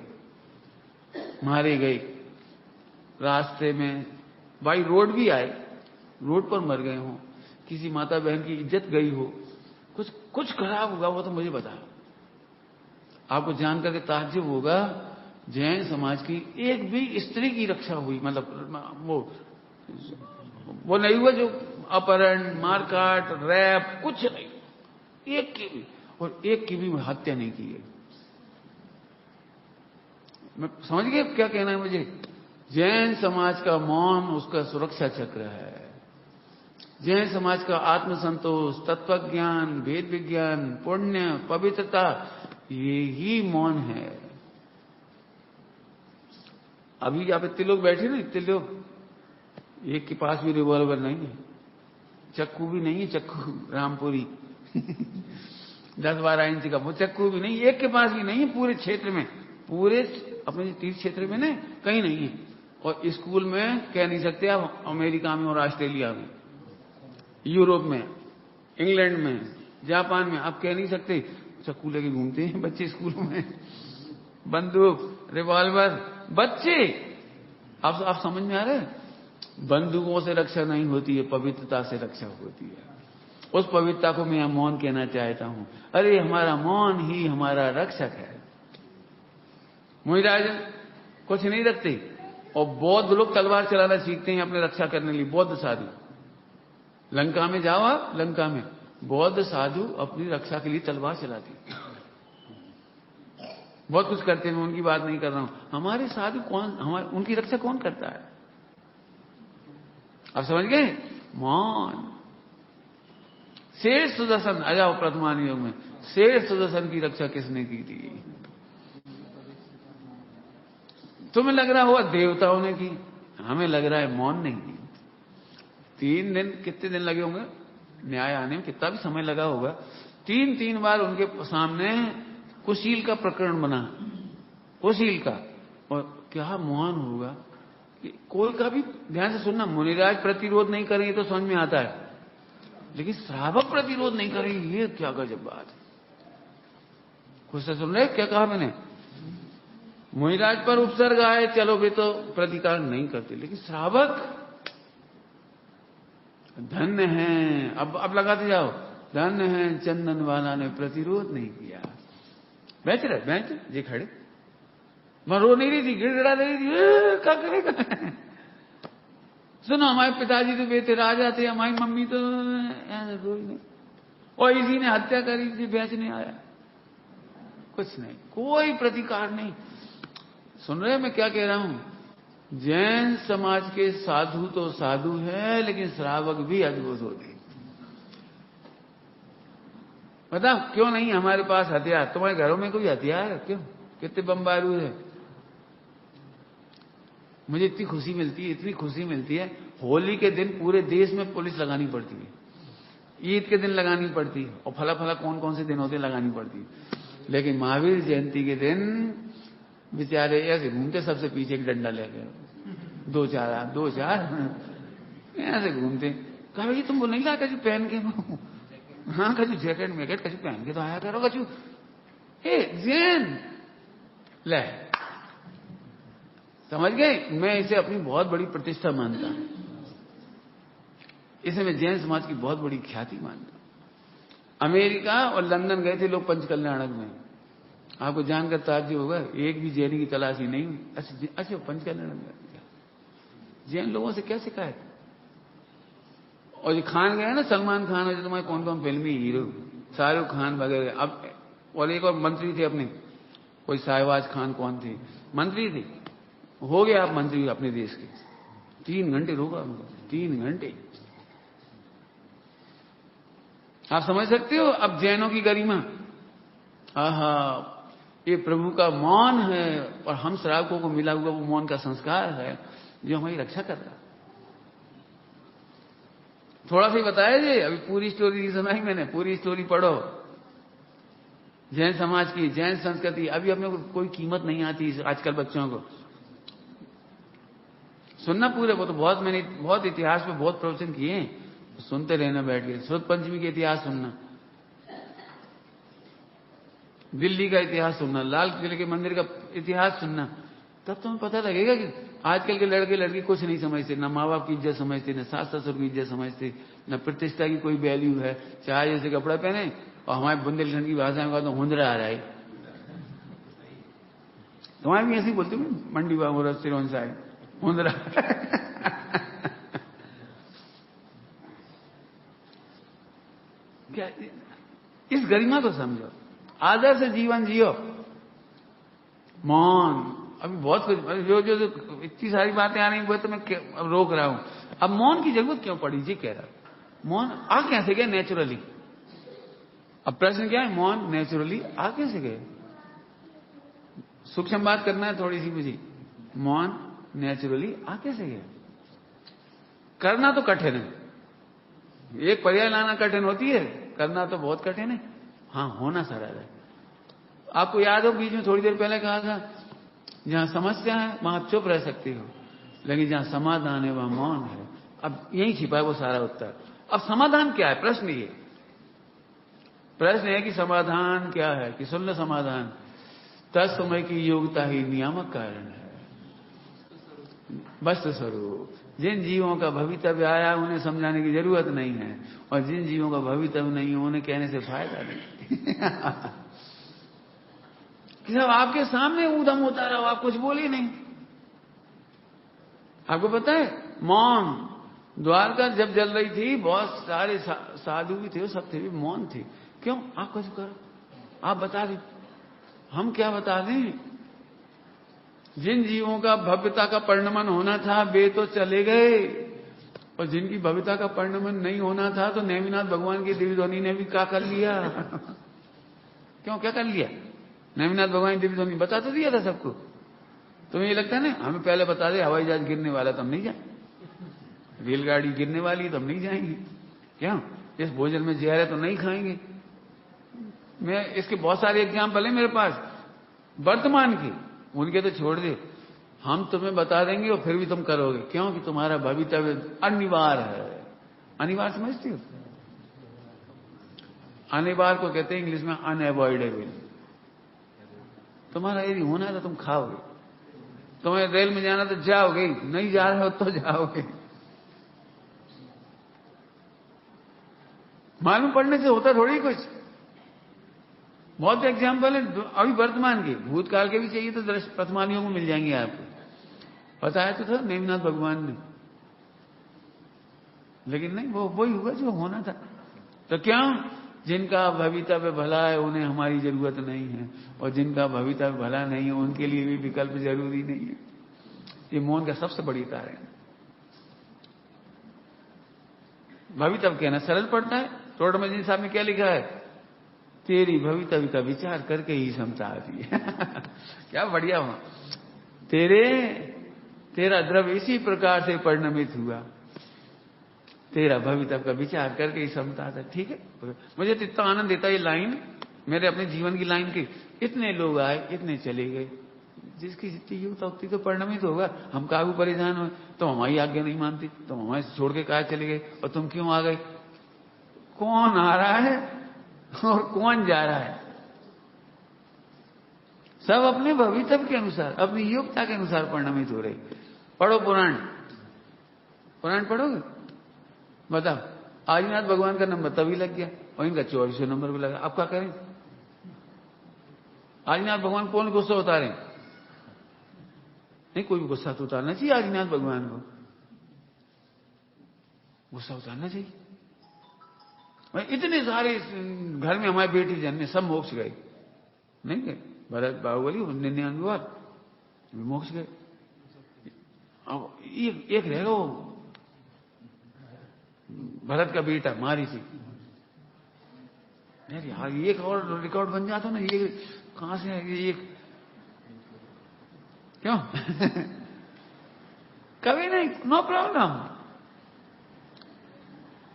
मारे गए, रास्ते में बाई रोड भी आए, रोड पर मर गए हों, किसी माता बहन की इज्जत गई हो, कुछ खराब होगा, वो तो मुझे बताओ। आपको जानकर के ताज्जुब होगा, जैन समाज की एक भी स्त्री की रक्षा हुई, मतलब वो वो नहीं हुआ जो अपहरण, मारकाट, रैप, कुछ नहीं, एक की भी, और एक की भी हत्या नहीं की है। मैं समझ गए क्या कहना है मुझे? जैन समाज का मौन उसका सुरक्षा चक्र है। जैन समाज का आत्मसंतोष, तत्वज्ञान, वेद विज्ञान, पुण्य, पवित्रता, ये ही मौन है। अभी यहाँ पे इतने लोग बैठे ना, इतने लोग, एक के पास भी रिवॉल्वर नहीं है, चक्कू भी नहीं है, चक्कू रामपुरी 10-12 इंच का वो चक्कू भी नहीं, एक के पास भी नहीं है पूरे क्षेत्र में, पूरे अपने तीर्थ क्षेत्र में ना कहीं नहीं है। और स्कूल में कह नहीं सकते आप, अमेरिका में और ऑस्ट्रेलिया में, यूरोप में, इंग्लैंड में, जापान में आप कह नहीं सकते। चक्कू लेके घूमते हैं बच्चे स्कूलों में, बंदूक, रिवॉल्वर, बच्चे। आप समझ में आ रहे हैं? बंदूकों से रक्षा नहीं होती है, पवित्रता से रक्षा होती है। उस पवित्रता को मैं मौन कहना चाहता हूं। अरे हमारा मौन ही हमारा रक्षक है। मुनिराज कुछ नहीं रखते, और बौद्ध लोग तलवार चलाना सीखते हैं अपने रक्षा करने के लिए। बौद्ध साधु, लंका में जाओ आप, लंका में बौद्ध साधु अपनी रक्षा के लिए तलवार चलाते, बहुत कुछ करते हैं। मैं उनकी बात नहीं कर रहा हूं। हमारे साधु उनकी रक्षा कौन करता है? आप समझ गए? मौन। शेष सुदर्शन, आ जाओ प्रथमान योग में, शेष सुदर्शन की रक्षा किसने की थी? तुम्हें लग रहा होगा देवताओं ने की, हमें लग रहा है मौन नहीं की। 3 दिन, कितने दिन लगे होंगे न्याय आने में, कितना भी समय लगा होगा। 3 बार उनके सामने कुशील का प्रकरण बना, कुशील का, और क्या मौन होगा। कोई का भी ध्यान से सुनना, मुनिराज प्रतिरोध नहीं करेंगे तो समझ में आता है, लेकिन श्रावक प्रतिरोध नहीं करेंगे, ये क्या गजब बात है। खुद से सुन रहे क्या कहा मैंने? मुनिराज पर उपसर्ग आए, चलो वे तो प्रतिकार नहीं करते, लेकिन श्रावक धन्य है। अब लगाते जाओ, धन्य है चंदन वाला ने प्रतिरोध नहीं किया। बेच रहे बेंच जी खड़े, मैं रो नहीं रही थी, गिड़गिड़ा रही थी, क्या करेगा। सुनो, हमारे पिताजी तो बेटे राजा थे, हमारी मम्मी तो कोई नहीं, और इसी ने हत्या करी थी, बेचने आया। कुछ नहीं, कोई प्रतिकार नहीं। सुन रहे मैं क्या कह रहा हूं? जैन समाज के साधु तो साधु है, लेकिन श्रावक भी अद्भुत होते। बताओ क्यों नहीं हमारे पास हथियार? तुम्हारे घरों में कोई हथियार है? क्यों? कितने बम बारूद है? मुझे इतनी खुशी मिलती है, इतनी खुशी मिलती है। होली के दिन पूरे देश में पुलिस लगानी पड़ती है, ईद के दिन लगानी पड़ती है, और फला फला कौन कौन से दिन होते लगानी पड़ती है। लेकिन महावीर जयंती के दिन बेचारे ऐसे घूमते, सबसे पीछे एक डंडा लेके, 2-4 ऐसे घूमते। कहा भाई तुमको नहीं लाया कछु पहन के? हाँ कछु जैकेट मैकेट कछु पहन के तो आया करो कछु। जैन ले, समझ गए? मैं इसे अपनी बहुत बड़ी प्रतिष्ठा मानता हूं, इसे मैं जैन समाज की बहुत बड़ी ख्याति मानता हूं। अमेरिका और लंदन गए थे लोग पंचकल्याणक में, आपको जानकर ताज्जुब होगा, एक भी जैन की तलाशी नहीं हुई। अच्छा पंचकल्याणक में जैन लोगों से क्या शिकायत? और ये खान गए ना, सलमान खान और तुम्हारे कौन कौन फिल्मी हीरो, शाहरुख खान वगैरह। अब और एक और मंत्री थे अपने, कोई शाहबाज खान कौन थे, मंत्री थे, हो गया आप मंत्री अपने देश के। 3 घंटे रोका उनको, 3 घंटे। आप समझ सकते हो अब जैनों की गरिमा। आहा, ये प्रभु का मौन है, और हम श्रावकों को मिला हुआ वो मौन का संस्कार है जो हमारी रक्षा कर रहा है। थोड़ा सा बताया जी, अभी पूरी स्टोरी नहीं सुनाई मैंने, पूरी स्टोरी पढ़ो। जैन समाज की, जैन संस्कृति, अभी अपने को कोई कीमत नहीं आती आजकल बच्चों को। सुनना पूरे, वो तो बहुत, मैंने बहुत इतिहास पे बहुत प्रवचन किए हैं, सुनते रहना बैठ के। श्रुत पंचमी के इतिहास सुनना, दिल्ली का इतिहास सुनना, लाल किले के मंदिर का इतिहास सुनना, तब तुम्हें पता लगेगा कि आजकल के लड़के लड़की कुछ नहीं समझते, ना माँ बाप की इज्जत समझते, न सास ससुर की इज्जत समझते, न प्रतिष्ठा की कोई वैल्यू है। चाहे जैसे कपड़ा पहने, और हमारे बुंदेलखंड की भाषा में कहा तो हुंदरा आ रहा है। तुम्हारे भी ऐसे ही बोलते हो, मंडी बाबू सिरोन साहब हुंदरा। क्या, इस गरिमा को समझो, आदर से जीवन जियो। मौन, अभी बहुत कुछ जो जो जो इतनी सारी बातें आ रही वो तो मैं अब रोक रहा हूं। अब मौन की जरूरत क्यों पड़ी जी, कह रहा मौन आ कैसे गए नेचुरली। अब प्रश्न क्या है, मौन नेचुरली आ कैसे गए? सूक्ष्म बात करना है थोड़ी सी मुझे। मौन नेचुरली आ कैसे गए? करना तो कठिन है, एक पर्याय लाना कठिन होती है, करना तो बहुत कठिन है। हाँ, होना सरल है। आपको याद हो बीच में थोड़ी देर पहले कहा था, जहां समस्या है वहां चुप रह सकती हो, लेकिन जहां समाधान है वहां मौन है। अब यही छिपा है वो सारा उत्तर। अब समाधान क्या है, प्रश्न ये प्रश्न है कि समाधान क्या है, कि सुन लो समाधान, तत्समय की योग्यता ही नियामक कारण है। वस्तु स्वरूप, जिन जीवों का भवितव्य आया उन्हें समझाने की जरूरत नहीं है, और जिन जीवों का भवितव्य नहीं है उन्हें कहने से फायदा नहीं। कि सब आपके सामने ऊधम होता रहा, आप कुछ बोले नहीं। आपको पता है, मौन, द्वारका जब जल रही थी, बहुत सारे साधु भी थे, सब थे भी मौन थे। क्यों? आप कुछ करो, आप बता दें, हम क्या बता दें? जिन जीवों का भव्यता का परिणमन होना था वे तो चले गए, और जिनकी भव्यता का परिणमन नहीं होना था तो नेमिनाथ भगवान की दिव्य ध्वनि ने भी क्या कर लिया? क्यों, क्या कर लिया? नेमिनाथ भगवान की दिव्य ध्वनि बता तो दिया था सबको। तुम्हें ये लगता है ना, हमें पहले बता दे हवाई जहाज गिरने वाला तो हम नहीं जाए, रेलगाड़ी गिरने वाली है तो हम नहीं जाएंगे, क्यों? इस भोजन में जहर है तो नहीं खाएंगे। मैं इसके बहुत सारे एग्जाम्पल है मेरे पास वर्तमान की, उनके तो छोड़ दे, हम तुम्हें बता देंगे और फिर भी तुम करोगे, क्यों? कि तुम्हारा भवितव्य अनिवार्य है। अनिवार्य समझती हो? अनिवार्य को कहते हैं इंग्लिश में अनएवॉइडेबल। तुम्हारा यदि होना है तो तुम खाओगे, तुम्हें रेल में जाना तो जाओगे, नहीं जा रहे हो तो जाओगे। मालूम पड़ने से होता थोड़ी कुछ। बहुत एग्जाम्पल है अभी वर्तमान के, भूतकाल के भी चाहिए तो दृश्य प्रथमानियों को मिल जाएंगे आपको। बताया तो था नेमिनाथ भगवान ने, लेकिन नहीं, वो वही हुआ जो होना था। तो क्या, जिनका भवितव्य भला है उन्हें हमारी जरूरत नहीं है, और जिनका भवितव्य भला नहीं है उनके लिए भी विकल्प जरूरी नहीं है। ये मौन का सबसे बड़ी तार है। भवितव्य कहना सरल पड़ता है। टोडरमल साहब ने क्या लिखा है, तेरी भवितव्य का विचार करके ही समता आती है। क्या बढ़िया हुआ। तेरा द्रव्य इसी प्रकार से परिणमित हुआ, तेरा भवितव्य का विचार करके ही समता आता। ठीक है, मुझे तो इतना आनंद देता ये लाइन, मेरे अपने जीवन की लाइन की। इतने लोग आए, इतने चले गए, जिसकी जितनी योग्यता उतनी तो परिणमित होगा। हम काबू परेशान हो, तुम हमारी आज्ञा नहीं मानती, तुम हमारे छोड़ के कहा चले गए, और तुम क्यों आ गए? कौन आ रहा है और कौन जा रहा है? सब अपने भवितव्य के अनुसार, अपनी योग्यता के अनुसार परिणमित हो रही। पढ़ो पुराण, पुराण पढ़ोगे, बताओ। आदिनाथ भगवान का नंबर तभी लग गया और इनका 24 नंबर भी लगा। अब क्या करें? आदिनाथ भगवान कौन गुस्सा उतारे? नहीं, कोई भी गुस्सा तो उतारना चाहिए आदिनाथ भगवान को, गुस्सा उतारना चाहिए। इतने सारे घर में हमारे बेटी जन्मे, सब मोक्ष गए, नहीं गए? भरत बाहुबली 99 बार मोक्ष गए। अब एक रहेगा वो भरत का बेटा मारीची। यार एक और रिकॉर्ड बन जाता ना, ये कहां से है ये? क्यों? कभी नहीं, नो प्रॉब्लम।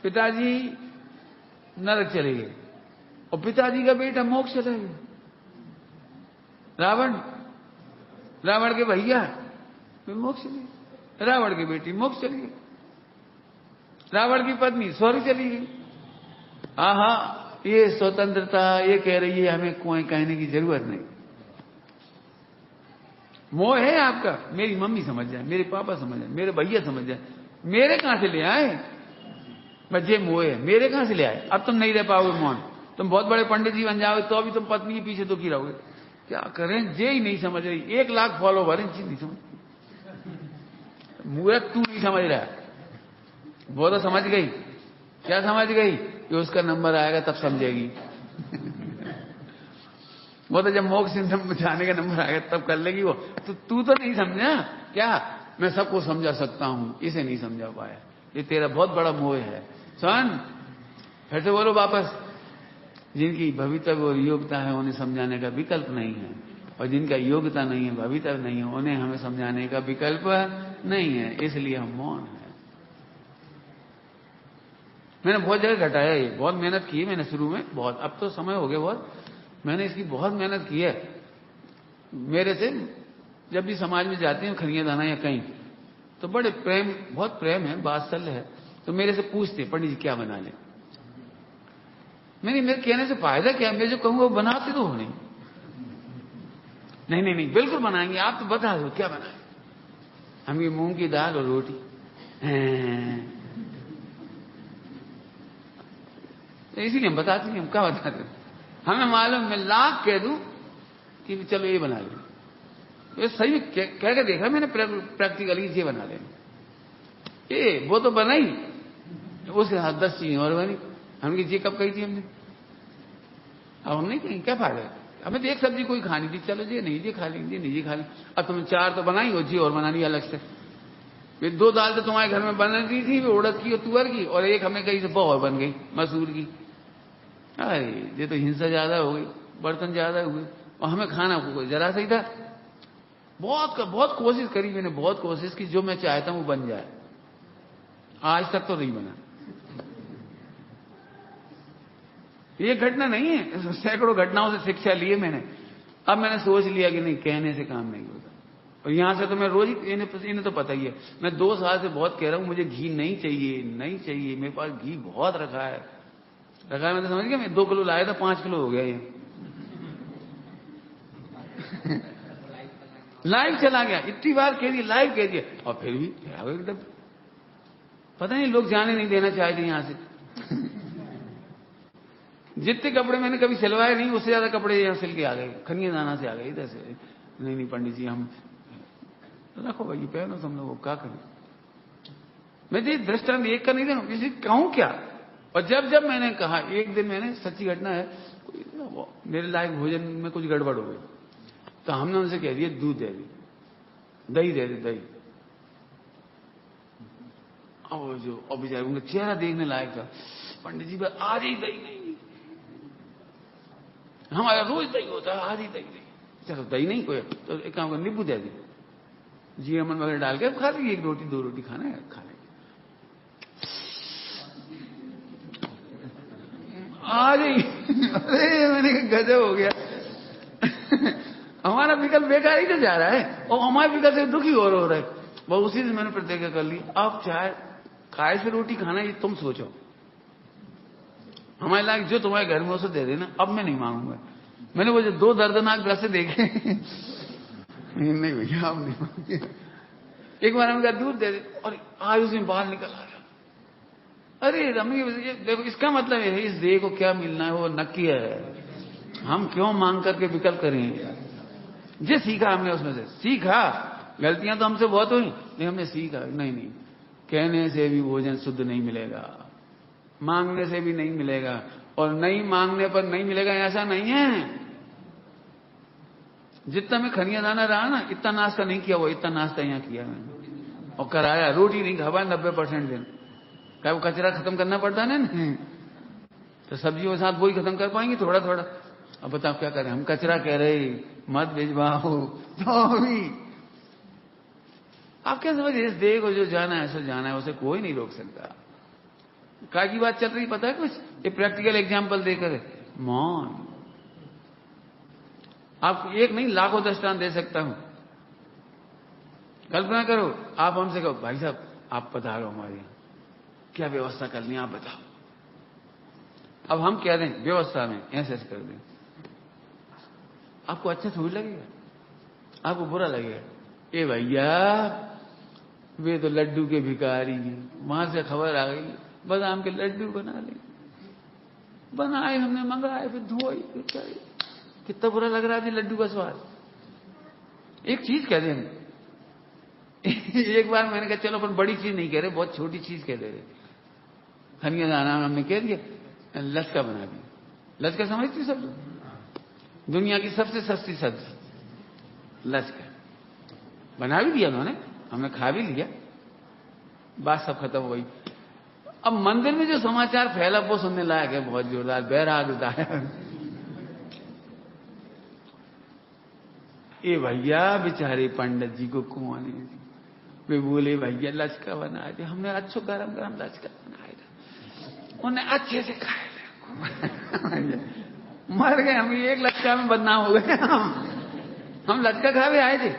पिताजी नरक चले गए और पिताजी का बेटा मोक्ष चला गया। रावण के भैया मोक्ष चले गए, रावण की बेटी मोक्ष चली गई, रावण की पत्नी स्वर्ग चली गई। आहा, ये स्वतंत्रता ये कह रही है, हमें कोई कहने की जरूरत नहीं। मोह है आपका, मेरी मम्मी समझ जाए, मेरे पापा समझ जाए, मेरे भैया समझ जाए, मेरे कहां से ले आए? बच्चे मोह है, मेरे कहां से ले आए? अब तुम नहीं रह पाओगे मौन, तुम बहुत बड़े पंडित जी बन जाओगे तो अभी तुम पत्नी के पीछे दुखी रहोगे। क्या करें, जे ही नहीं समझ रही, 1 लाख फॉलोवर है, चीज नहीं समझ, मूर्ख तू नहीं समझ रहा, वो तो समझ गई। क्या समझ गई? कि उसका नंबर आएगा तब समझेगी। वो तो जब मोक्ष में जाने का नंबर आएगा तब कर लेगी वो। तो तू तो नहीं समझा क्या? मैं सबको समझा सकता हूं, इसे नहीं समझा पाया। ये तेरा बहुत बड़ा मोह है। सुन, फिर से बोलो वापस। जिनकी भवितव्य और योग्यता है उन्हें समझाने का विकल्प नहीं है, और जिनका योग्यता नहीं है, भवितव्य नहीं है, उन्हें हमें समझाने का विकल्प नहीं है, इसलिए हम मौन हैं। मैंने बहुत जगह घटाया, ये बहुत मेहनत की मैंने शुरू में, बहुत। अब तो समय हो गया बहुत, मैंने इसकी बहुत मेहनत की है। मेरे से जब भी समाज में जाते हैं खनिया दाना या कहीं, तो बड़े प्रेम, बहुत प्रेम है, वात्सल्य है, तो मेरे से पूछते पंडित जी क्या बना लें। मेरे कहने से फायदा क्या है? मैं जो कहूंगा वो बनाते तो हो नहीं। नहीं बिल्कुल बनाएंगे, आप तो बता दो क्या बनाए। हम ये मूंग की दाल और रोटी। इसीलिए हम बताते नहीं, हम क्या बताते। हमें मालूम, मैं लाख कह दूं कि चलो ये बना लें, ये सही कह के देखा मैंने प्रैक्टिकली, ये बना लें। ये वो तो बनाई, उसके साथ 10 चीजें और बनी। हमने ये कब कही थी हमने? अब हम नहीं कहें, क्या फायदा है? हमें तो एक सब्जी कोई खानी थी, चलो जी नहीं जी खा लेंगे, नहीं जी खा लेंगे। अब तुमने 4 तो बनाई, हो जी और बनानी अलग से। ये 2 दाल तो तुम्हारे घर में बन रही थी, उड़द की और तुअर की, और एक हमें कहीं से और बन गई मसूर की। अरे ये तो हिंसा ज्यादा हो गई, बर्तन ज्यादा हुए, और हमें खाना जरा सही था। बहुत कोशिश करी मैंने, बहुत कोशिश की, जो मैं चाहता हूं वो बन जाए। आज तक तो नहीं बना। ये घटना नहीं है, सैकड़ों घटनाओं से शिक्षा ली है मैंने। अब मैंने सोच लिया कि नहीं, कहने से काम नहीं होता। और यहां से तो मैं रोज ही, इन्हें तो पता ही है, मैं 2 साल से बहुत कह रहा हूं मुझे घी नहीं चाहिए, नहीं चाहिए। मेरे पास घी बहुत रखा है, मैं तो समझ गया। मैं 2 किलो लाया था, 5 किलो हो गया ये। लाइव चला गया, इतनी बार कह दिया, लाइव कह दिया, और फिर भी एकदम पता नहीं लोग जाने नहीं देना चाहते यहां से। जितने कपड़े मैंने कभी सिलवाए नहीं, उससे ज्यादा कपड़े यहां सिल के आ गए, खनिया दाना से आ गए इधर से। नहीं पंडित जी, हम रखो भाई, पहनो तुम लोग, क्या करें। मैं ये दृष्टांत एक का नहीं देना, किसी कहूं क्या। और जब जब मैंने कहा, एक दिन मैंने, सच्ची घटना है, मेरे लायक भोजन में कुछ गड़बड़ हो गई, तो हमने उनसे कह दिया दूध दे दी, दही दे दी, दही। और बेचारे उनका चेहरा देखने लायक था, पंडित जी आज ही दही नहीं, हमारा रोज दही होता है, आज ही दही नहीं। चलो दही नहीं कोई, तो एक काम कर, नींबू दे दी, जी अमन वगैरह डाल के खा ली, 1 रोटी 2 रोटी खाना है खा लेंगे। आज ही अरे मैंने कहा गजब हो गया। हमारा विकल्प बेकार ही तो जा रहा है, और हमारे विकल्प से दुखी और हो रहा है। वो उसी से मैंने प्रतिज्ञा कर ली, अब चाहे काय से रोटी खाना ये तुम सोचो, हमारे लायक जो तुम्हारे घर में उसे दे देना, अब मैं नहीं मांगूंगा। मैंने वो जो 2 दर्दनाक दृश्य देखे, नहीं भैया अब नहीं मांगे। एक बार हमने कहा दूध दे दे, और आज उसमें बाहर निकल आ गया। अरे रमी, देखो इसका मतलब है इस देह को क्या मिलना है वो नक्की है, हम क्यों मांग करके विकल्प करें। जो सीखा हमने उसमें से, सीखा, गलतियां तो हमसे बहुत हुई, लेकिन हमने सीखा नहीं, कहने से भी भोजन शुद्ध नहीं मिलेगा, मांगने से भी नहीं मिलेगा, और नहीं मांगने पर नहीं मिलेगा ऐसा नहीं है। जितना मैं खनिया दाना रहा ना, इतना नाश्ता नहीं किया, वो इतना नाश्ता यहां किया मैंने, और कराया। रोटी नहीं खा पाया 90% दिन, क्या वो कचरा खत्म करना पड़ता है ना, तो सब्जियों के साथ वही खत्म कर पाएंगे थोड़ा थोड़ा। अब बताओ क्या करें, हम कचरा कह रहे मत भिजवाओ, तो भी आप क्या समझ, इस देह को जो जाना है सो जाना है, उसे कोई नहीं रोक सकता। क्या की बात चल रही पता है कुछ, ये प्रैक्टिकल एग्जाम्पल देकर, मौन। आपको एक नहीं लाखों दृष्टांत दे सकता हूं। कल्पना करो, आप हमसे कहो भाई साहब आप पधारो हमारे यहां, क्या व्यवस्था करनी है आप बताओ। अब हम कह दें व्यवस्था में ऐसे कर दें, आपको अच्छा थोड़ी लगेगा, आपको बुरा लगेगा। ए भैया वे तो लड्डू के भिखारी हैं, वहां से खबर आ गई बादाम के लड्डू बना ले, बनाए हमने, मंगाए, फिर धोई, फिर कितना बुरा लग रहा है जी लड्डू का स्वाद। एक चीज कह दें, एक बार मैंने कहा चलो अपन बड़ी चीज नहीं कह रहे, बहुत छोटी चीज कह दे रहे, खनिया दाना हमने कह दिया, लचका बना दिया। लचका समझती सब लोग? दुनिया की सबसे सस्ती सब्जी लचका बना भी दिया उन्होंने, हमने खा भी लिया, बात सब खत्म हो गई। अब मंदिर में जो समाचार फैला वो सुनने लायक है, बहुत जोरदार। बैराग उतारा, ये भैया बेचारे पंडित जी को कौन है, वे बोले भैया लचका बनाए थे हमने, अच्छो गरम गरम लचका बनाए थे, उन्हें अच्छे से खाए मर गए हम, एक लचका में बदनाम हो गए हम लचका खा भी आए थे,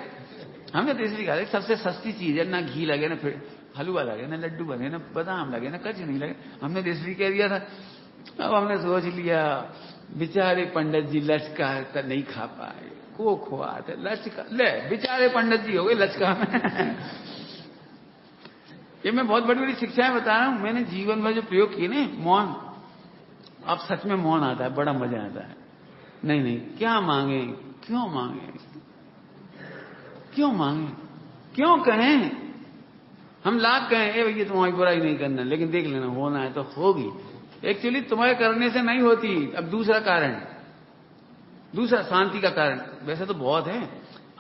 हमने तो इसलिए खा, सबसे सस्ती चीज है, ना घी लगे ना फिर हलवा लगे ना लड्डू बने ना बादाम लगे ना कुछ नहीं लगे, हमने तो इसलिए कह दिया था। अब हमने सोच लिया बेचारे पंडित जी लचका नहीं खा पाए, को खुआ थे लचका, ले बेचारे पंडित जी हो गए लचका में ये मैं बहुत बड़ी बड़ी शिक्षाएं बता रहा हूं, मैंने जीवन में जो प्रयोग किए ना, मौन, अब सच में मौन आता है, बड़ा मजा आता है। नहीं नहीं, क्या मांगे, क्यों मांगे, क्यों मांगे, क्यों कहें, हम लाख कहें ए भैया तुम्हारी बुराई नहीं करना, लेकिन देख लेना होना है तो होगी। एक्चुअली तुम्हारे करने से नहीं होती। अब दूसरा कारण, दूसरा शांति का कारण, वैसे तो बहुत है,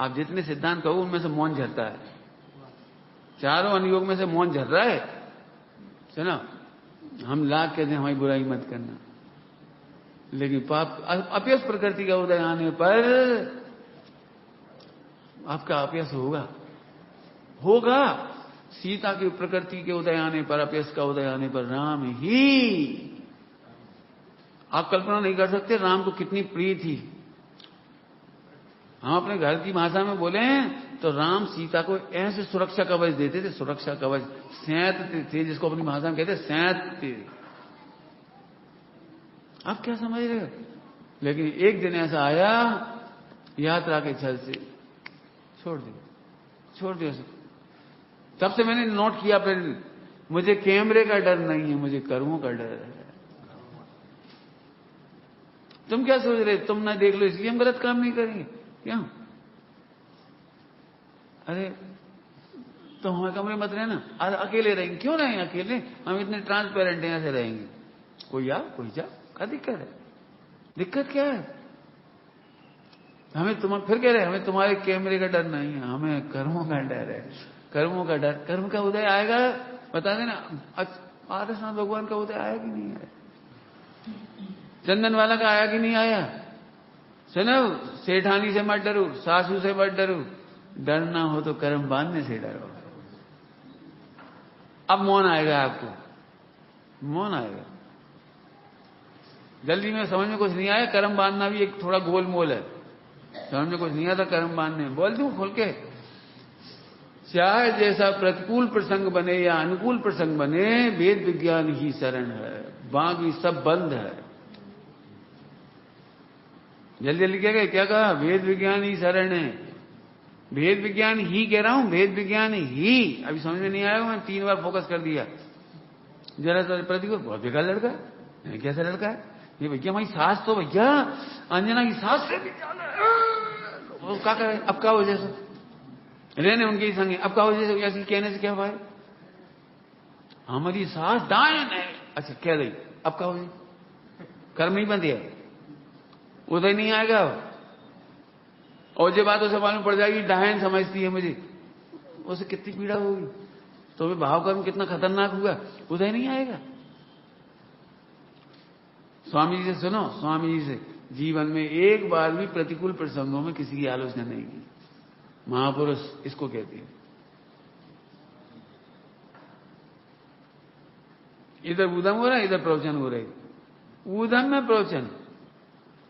आप जितने सिद्धांत कहो उनमें से मौन झरता है, चारों अनुयोग में से मौन झर रहा है, सुनो। हम लाख कहते हैं हमारी बुराई मत करना, लेकिन पाप अपयस प्रकृति का उदय आने पर आपका अपयस होगा, होगा। सीता की प्रकृति के उदय आने पर, अपयस का उदय आने पर राम ही, आप कल्पना नहीं कर सकते राम को कितनी प्रिय थी। हम अपने घर की भाषा में बोले तो राम सीता को ऐसे सुरक्षा कवच देते थे, सुरक्षा कवच, सैंत थे, जिसको अपनी भाषा में कहते सैंत थे। आप क्या समझ रहे हो? लेकिन एक दिन ऐसा आया यात्रा के छल से छोड़ दिया तब से मैंने नोट किया, फिर मुझे कैमरे का डर नहीं है, मुझे कर्मों का डर है। तुम क्या सोच रहे, तुम ना देख लो इसलिए हम गलत काम नहीं करेंगे क्या? अरे तो हमारे कमरे मत रहना, अकेले रहेंगे, क्यों रहेंगे अकेले, हम इतने ट्रांसपेरेंट हैं, ऐसे रहेंगे, कोई आ कोई जा, क्या दिक्कत है, दिक्कत क्या है? हमें तुम फिर कह रहे हमें तुम्हारे कैमरे का डर नहीं है, हमें कर्मों का डर है, कर्मों का डर। कर्म का उदय आएगा, बता देना आदर्शनाथ भगवान का उदय आया कि नहीं आया, चंदन वाला का आया कि नहीं आया? सुनो, सेठानी से मत डरो, सासू से मत डरो, डरना हो तो कर्म बांधने से डरो। अब मौन आएगा, आपको मौन आएगा, जल्दी में समझ में कुछ नहीं आया, कर्म बांधना भी एक थोड़ा गोलमोल है, समझ में कुछ नहीं आता कर्म बांधने, बोल दूं खोल के, चाहे जैसा प्रतिकूल प्रसंग बने या अनुकूल प्रसंग बने, वेद विज्ञान ही शरण है, बाकी सब बंद है। जल्दी जल्दी क्या कहा, वेद विज्ञान ही शरण है, वेद विज्ञान ही कह रहा हूं, वेद विज्ञान ही। अभी समझ में नहीं आया, मैं 3 बार फोकस कर दिया। जरा सा प्रतिकूल, बहुत बेकार लड़का है, कैसा लड़का है ये भैया, हमारी सास तो भैया अंजना की सास से भी ज्यादा, वो क्या करे, अब क्या वजह से रहने उनके ही संगे, अब क्या वजह से, ऐसी कहने से क्या भाई, हमारी सास डायन है, अच्छा कह रही, अब क्या वजह, कर्म नहीं बंद है, उदय नहीं आएगा, और जो बात उसे मालूम पड़ जाएगी डायन समझती है मुझे, उसे कितनी पीड़ा होगी, तो वे भाव कर्म कितना खतरनाक हुआ, उदय नहीं आएगा। स्वामी जी से सुनो, स्वामी जी से, जीवन में एक बार भी प्रतिकूल प्रसंगों में किसी की आलोचना नहीं की, महापुरुष इसको कहते हैं। इधर ऊधम हो रहा है, इधर प्रवचन हो रहा है, ऊधम में प्रवचन,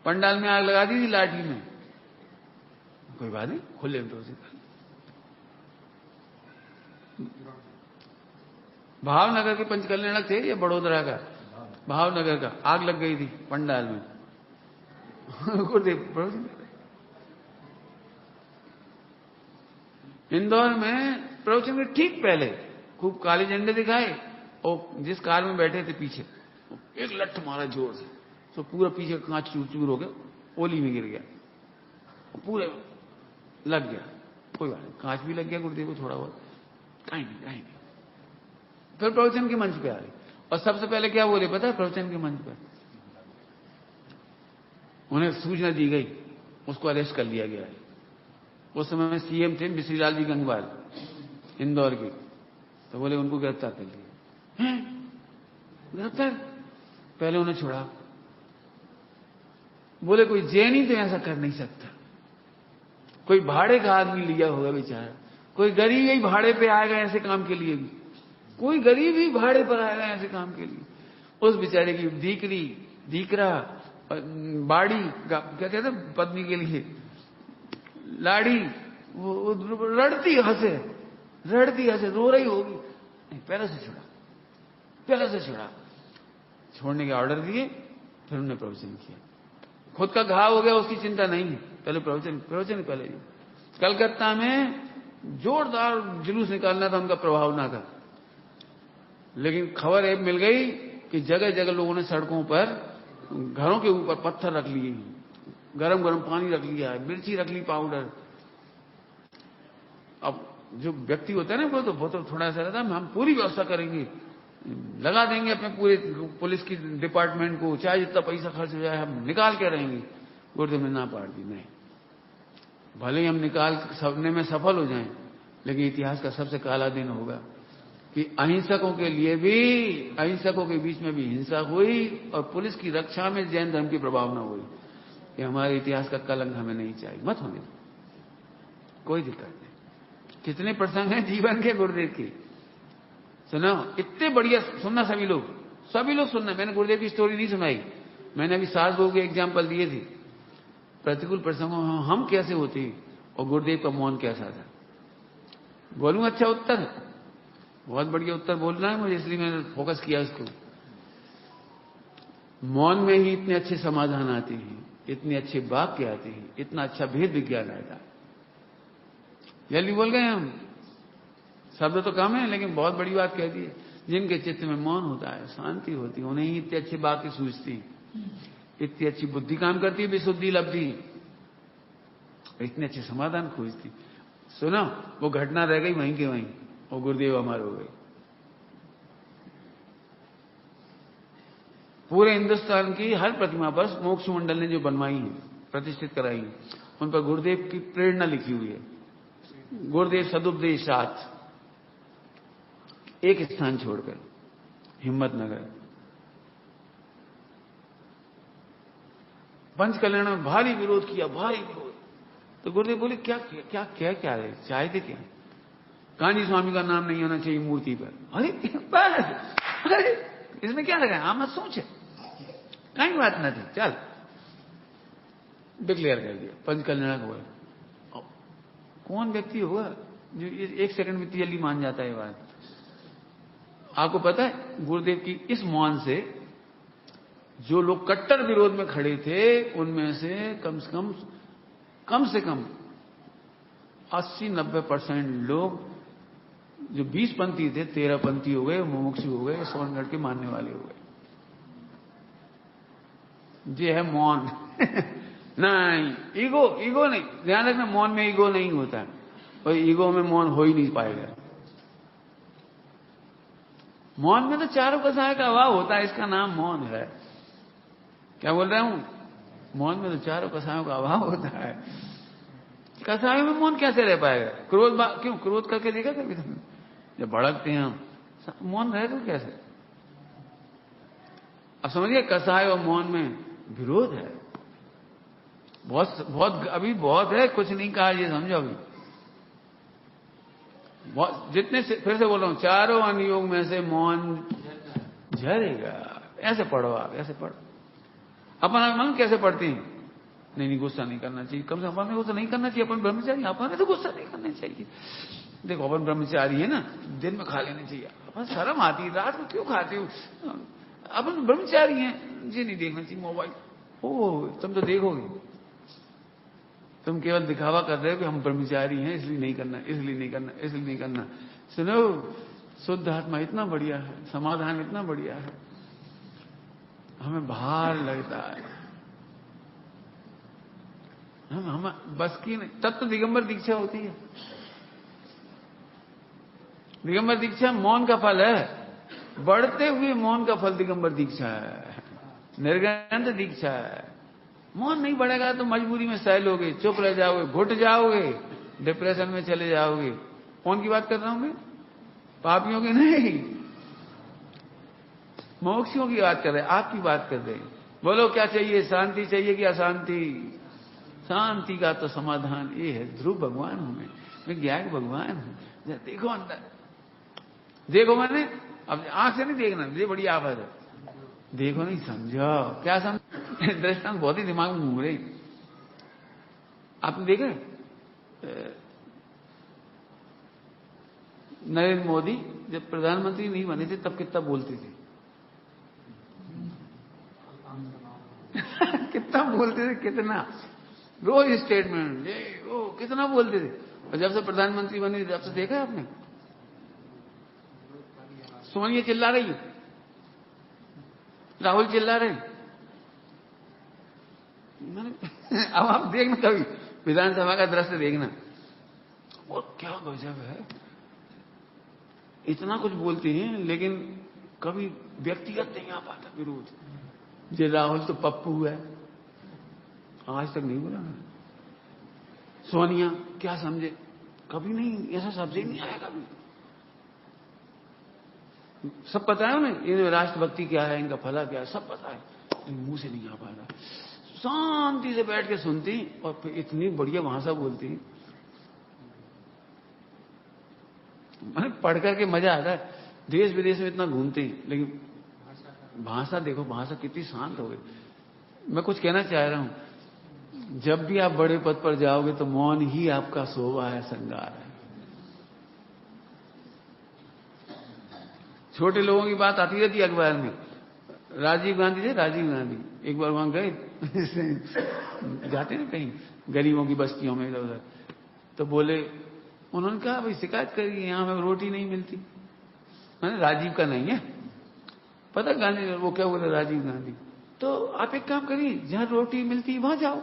पंडाल में आग लगा दी थी लाठी में, कोई बात नहीं, खुले में प्रवचन। भावनगर के पंचकल्याणक थे या बड़ोदरा का, भावनगर का, आग लग गई थी पंडाल में गुरुदेव प्रवचन। इंदौर में प्रवचन के ठीक पहले खूब काले झंडे दिखाए, और जिस कार में बैठे थे पीछे एक लठ मारा जोर से, तो पूरा पीछे कांच चूर चूर हो गया, ओली में गिर गया, पूरे लग गया, कोई बात नहीं, कांच भी लग गया गुरुदेव को थोड़ा बहुत, कहीं नहीं। फिर प्रवचन के मंच पे आ गए, और सबसे पहले क्या बोले पता है प्रवचन के मंच पर, उन्हें सूचना दी गई, उसको अरेस्ट कर लिया गया है। उस समय में सीएम थे मिश्री लाल जी गंगवार इंदौर के, तो बोले उनको गिरफ्तार कर लिया। गिरफ्तार, पहले उन्हें छोड़ा। बोले कोई जैनी तो ऐसा कर नहीं सकता, कोई भाड़े का आदमी लिया होगा बेचारा, कोई गरीब ही भाड़े पे आएगा ऐसे काम के लिए भी, कोई गरीब ही भाड़े पर आएगा ऐसे काम के लिए। उस बेचारे की दीकरा बाड़ी क्या कहते हैं पत्नी के लिए लाड़ी, वो रड़ती हंसे रो रही होगी। नहीं, पहले से छोड़ा, छोड़ने के ऑर्डर दिए, फिर उन्होंने प्रवचन किया। खुद का घाव हो गया उसकी चिंता नहीं है, पहले प्रवचन पहले। कलकत्ता में जोरदार जुलूस निकालना था, उनका प्रभाव ना था, लेकिन खबर एक मिल गई कि जगह जगह लोगों ने सड़कों पर घरों के ऊपर पत्थर रख लिए, गरम पानी रख लिया, मिर्ची रख ली पाउडर। अब जो व्यक्ति होता है ना वो तो थोड़ा सा रहता है, हम पूरी व्यवस्था करेंगे, लगा देंगे अपने पूरे पुलिस की डिपार्टमेंट को, चाहे जितना पैसा खर्च हो जाए हम निकाल के रहेंगे। गुरुदेव ने ना पाड़ दी, नहीं, भले ही हम निकाल सबने में सफल हो जाएं, लेकिन इतिहास का सबसे काला दिन होगा कि अहिंसकों के लिए भी, अहिंसकों के बीच में भी हिंसा हुई और पुलिस की रक्षा में जैन धर्म की प्रभावना हुई। कि हमारे इतिहास का कलंक हमें नहीं चाहिए, मत होने दो, कोई दिक्कत नहीं। कितने प्रसंग हैं जीवन के गुरुदेव के, सुनो इतने बढ़िया, सुनना सभी लोग सुनना। मैंने गुरुदेव की स्टोरी नहीं सुनाई, मैंने अभी सास बहू के एग्जाम्पल दिए थे। प्रतिकूल प्रसंगों में हम कैसे होते और गुरुदेव का मौन कैसा था। बोलूं अच्छा उत्तर, बहुत बढ़िया उत्तर बोलना है मुझे, इसलिए मैंने फोकस किया इसको। मौन में ही इतने अच्छे समाधान आते हैं, इतने अच्छे वाक्य आते हैं, इतना अच्छा भेद विज्ञान आता है। जल्दी बोल गए हम, शब्द तो कम है लेकिन बहुत बड़ी बात कह दी है। जिनके चित्त में मौन होता है, शांति होती है, उन्हें ही इतने अच्छे वाक्य सूझती, इतनी अच्छी बुद्धि काम करती है, विशुद्धि लब्धि, इतने अच्छे समाधान खोजती। सुनो वो घटना रह गई वहीं के वहीं और गुरुदेव अमर हो गए। पूरे हिंदुस्तान की हर प्रतिमा पर मोक्ष मंडल ने जो बनवाई है, प्रतिष्ठित कराई है, उन पर गुरुदेव की प्रेरणा लिखी हुई है। गुरुदेव सदुपदेशात, एक स्थान छोड़कर, हिम्मतनगर। पंच कल्याण में भारी विरोध किया, भारी विरोध। तो गुरुदेव बोले क्या है, चाहे थे क्या? कान्जी स्वामी का नाम नहीं होना चाहिए मूर्ति पर। अरे बस, अरे इसमें क्या लगा, आप मत सोचे, कहीं बात ना थी, चल डिक्लेयर कर दिया, पंच कल्याण हुआ। कौन व्यक्ति होगा जो एक सेकंड में जल्दी मान जाता है बात? आपको पता है गुरुदेव की इस मौन से जो लोग कट्टर विरोध में खड़े थे, उनमें से कम से कम 80-90% लोग, जो 20 पंथी थे 13 पंथी हो गए, मुमुक्षु हो गए, सोनगढ़ के मानने वाले हो गए। ये है मौन। नहीं, ईगो नहीं, ध्यान रखना, मौन में ईगो नहीं होता है, और ईगो में मौन हो ही नहीं पाएगा। मौन में तो चारों कसाय का अभाव होता है, इसका नाम मौन है। क्या बोल रहा हूं? मौन में तो चारों कसायों का अभाव होता है। कसायों में मौन कैसे रह पाएगा? क्यों क्रोध करके देखा कभी तुमने? जब भड़कते हैं हम, मौन रहे तो कैसे? अब समझिए, कसाय और मौन में विरोध है, बहुत अभी बहुत है, कुछ नहीं कहा, ये समझो अभी जितने से, फिर से बोल रहा हूं, चारों अनुयोग में से मौन झरेगा। ऐसे पढ़ो आप, ऐसे पढ़ो। अपना मन कैसे पढ़ते हैं? नहीं गुस्सा नहीं करना चाहिए, कम से कम अपन में गुस्सा नहीं करना चाहिए, अपन ब्रह्मचारी, अपन में तो गुस्सा नहीं करना चाहिए। देखो अपन ब्रह्मचारी है ना, दिन में खा लेना चाहिए, अपन शर्म आती है, रात को क्यों खाते हो? अपन ब्रह्मचारी हैं, ये नहीं देखना चाहिए मोबाइल। ओ तुम तो देखोगे, तुम केवल दिखावा कर रहे हो कि हम ब्रह्मचारी हैं, इसलिए नहीं करना। सुनो, शुद्ध आत्मा इतना बढ़िया है, समाधान इतना बढ़िया है, हमें भार लगता है, हम बस की नहीं। तब तो दिगंबर दीक्षा होती है। दिगंबर दीक्षा मौन का फल है, बढ़ते हुए मौन का फल दिगंबर दीक्षा है, निर्गंध दीक्षा है। मौन नहीं बढ़ेगा तो मजबूरी में सह लोगे, चुप रह जाओगे, घुट जाओगे, डिप्रेशन में चले जाओगे। कौन की बात कर रहा हूं मैं? पापियों की नहीं, मोक्षियों की बात कर रहे हैं, आपकी बात कर रहे हैं। बोलो क्या चाहिए, शांति चाहिए कि अशांति? शांति का तो समाधान ये है, ध्रुव भगवान हूं मैं ज्ञान भगवान हूं। देखो अंदर, देखो मैंने, अब आंख से नहीं देखना, ये बड़ी आवाज है, देखो नहीं, समझो क्या समझ। दृष्टांत बहुत ही दिमाग में घूम रही। आपने देखा नरेंद्र मोदी जब प्रधानमंत्री नहीं बने थे तब कितना बोलते थे? कितना बोलते थे, कितना रोज स्टेटमेंट ये वो कितना बोलते थे। और जब से प्रधानमंत्री बने जब से देखा आपने, सोनिया चिल्ला रही है, राहुल चिल्ला रहे। अब आप देखना कभी विधानसभा का दृश्य देखना, और क्या गजब है, इतना कुछ बोलते हैं लेकिन कभी व्यक्तिगत नहीं आ पाता विरोध। जे राहुल तो पप्पू है, आज तक नहीं बोला। सोनिया क्या समझे, कभी नहीं, ऐसा शब्द ही नहीं आया कभी। सब पता है उन्हें, इन्हें राष्ट्रभक्ति क्या है, इनका फला क्या है, सब पता है, मुंह से नहीं आ पा रहा। शांति से बैठ के सुनती और फिर इतनी बढ़िया भाषा बोलती, मैंने पढ़ करके मजा आता है। देश विदेश में इतना घूमते हैं लेकिन भाषा देखो, भाषा कितनी शांत हो गई। मैं कुछ कहना चाह रहा हूं, जब भी आप बड़े पद पर जाओगे तो मौन ही आपका शोभा है, श्रृंगार है। छोटे लोगों की बात आती रहती है अखबार में। राजीव गांधी थे, राजीव गांधी एक बार वहां गए जाते ना कहीं गरीबों की बस्तियों में इधर उधर, तो बोले, उन्होंने कहा भाई शिकायत करिए, यहां हमें रोटी नहीं मिलती। मैंने राजीव का नहीं है, पता गांधी, वो क्या बोले राजीव गांधी, तो आप एक काम करिए, जहां रोटी मिलती वहां जाओ।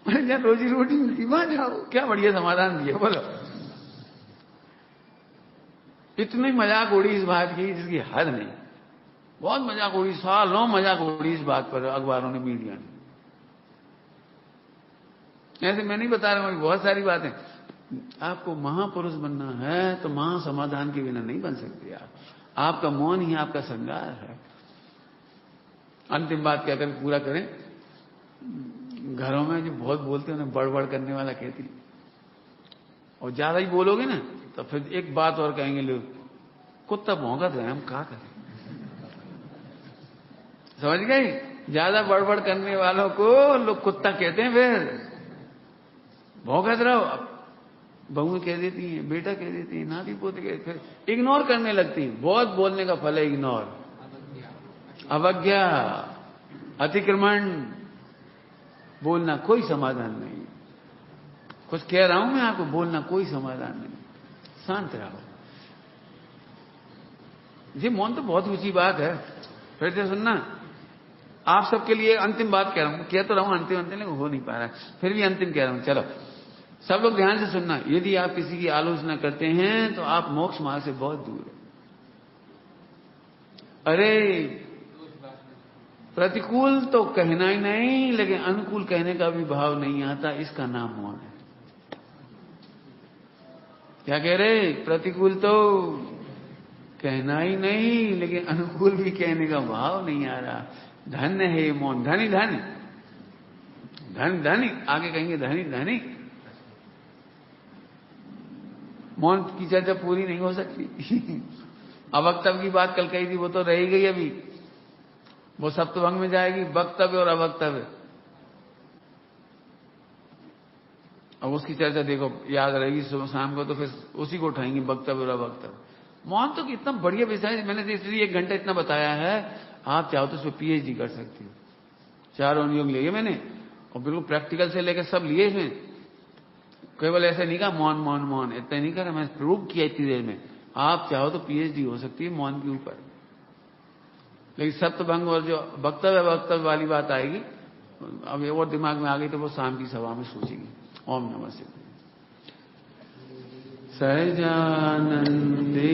जहां रोजी रोटी मिलती वहां जाओ। क्या बढ़िया समाधान दिया, बोलो। इतनी मजाक उड़ी इस बात की जिसकी हद नहीं, बहुत मजाक उड़ी, सालों मजाक उड़ी इस बात पर अखबारों ने, मीडिया ने। ऐसे मैं नहीं बता रहा हूं, बहुत सारी बातें। आपको महापुरुष बनना है तो महासमाधान के बिना नहीं बन सकते आप। आपका मौन ही आपका श्रृंगार है। अंतिम बात कहकर पूरा करें, घरों में जो बहुत बोलते हैं उन्हें बड़बड़ करने वाला कहती, और ज्यादा ही बोलोगे ना तो फिर एक बात और कहेंगे लोग, कुत्ता भौंकत रहे, हम क्या करें। समझ गई? ज्यादा बड़बड़ करने वालों को लोग कुत्ता कहते हैं, फिर भौंकत रहो। बहू कह देती है, बेटा कह देती है, नाती पोते कह, फिर इग्नोर करने लगती है। बहुत बोलने का फल है इग्नोर, अवज्ञा, अतिक्रमण। बोलना कोई समाधान नहीं। कुछ कह रहा हूं मैं आपको, बोलना कोई समाधान नहीं, शांत रहो। ये मौन तो बहुत ऊंची बात है। फिर से सुनना, आप सबके लिए अंतिम बात कह रहा हूं, कह तो रहा हूं अंतिम अंतिम, लेकिन हो नहीं पा रहा है, फिर भी अंतिम कह रहा हूं। चलो सब लोग ध्यान से सुनना, यदि आप किसी की आलोचना करते हैं तो आप मोक्ष मार्ग से बहुत दूर है। अरे प्रतिकूल तो कहना ही नहीं, लेकिन अनुकूल कहने का भी भाव नहीं आता, इसका नाम मौन है। क्या कह रहे? प्रतिकूल तो कहना ही नहीं, लेकिन अनुकूल भी कहने का भाव नहीं आ रहा। धन्य है ये मौन, धनी धनी, धन धनी, आगे कहेंगे धनी धनी। मौन की चर्चा पूरी नहीं हो सकती। अवक्तव्य की बात कल कही थी, वो तो रह गई अभी, वो सप्तभंग में जाएगी, वक्तव्य और अवक्तव्य। अब उसकी चर्चा देखो, याद रहेगी सुबह शाम को, तो फिर उसी को उठाएंगे, वक्तव्य और अवक्तव्य। मौन तो कितना बढ़िया विषय है, मैंने इसलिए 1 घंटा इतना बताया है। आप चाहो तो उसमें पीएचडी कर सकती हो। 4 अनुयोग लिए मैंने, और बिल्कुल प्रैक्टिकल से लेकर सब लिए इसमें। केवल ऐसे नहीं कहा मौन मौन मौन, इतना नहीं करा, मैंने प्रूव किया इतनी देर में। आप चाहो तो पीएचडी हो सकती है मौन के ऊपर। लेकिन सप्तभंग और जो वक्तव्य वक्तव्य वाली बात आएगी, अब और दिमाग में आ गई तो वो शाम की सभा में सोचेंगे। ओम नमः शिवाय। सहजानंदे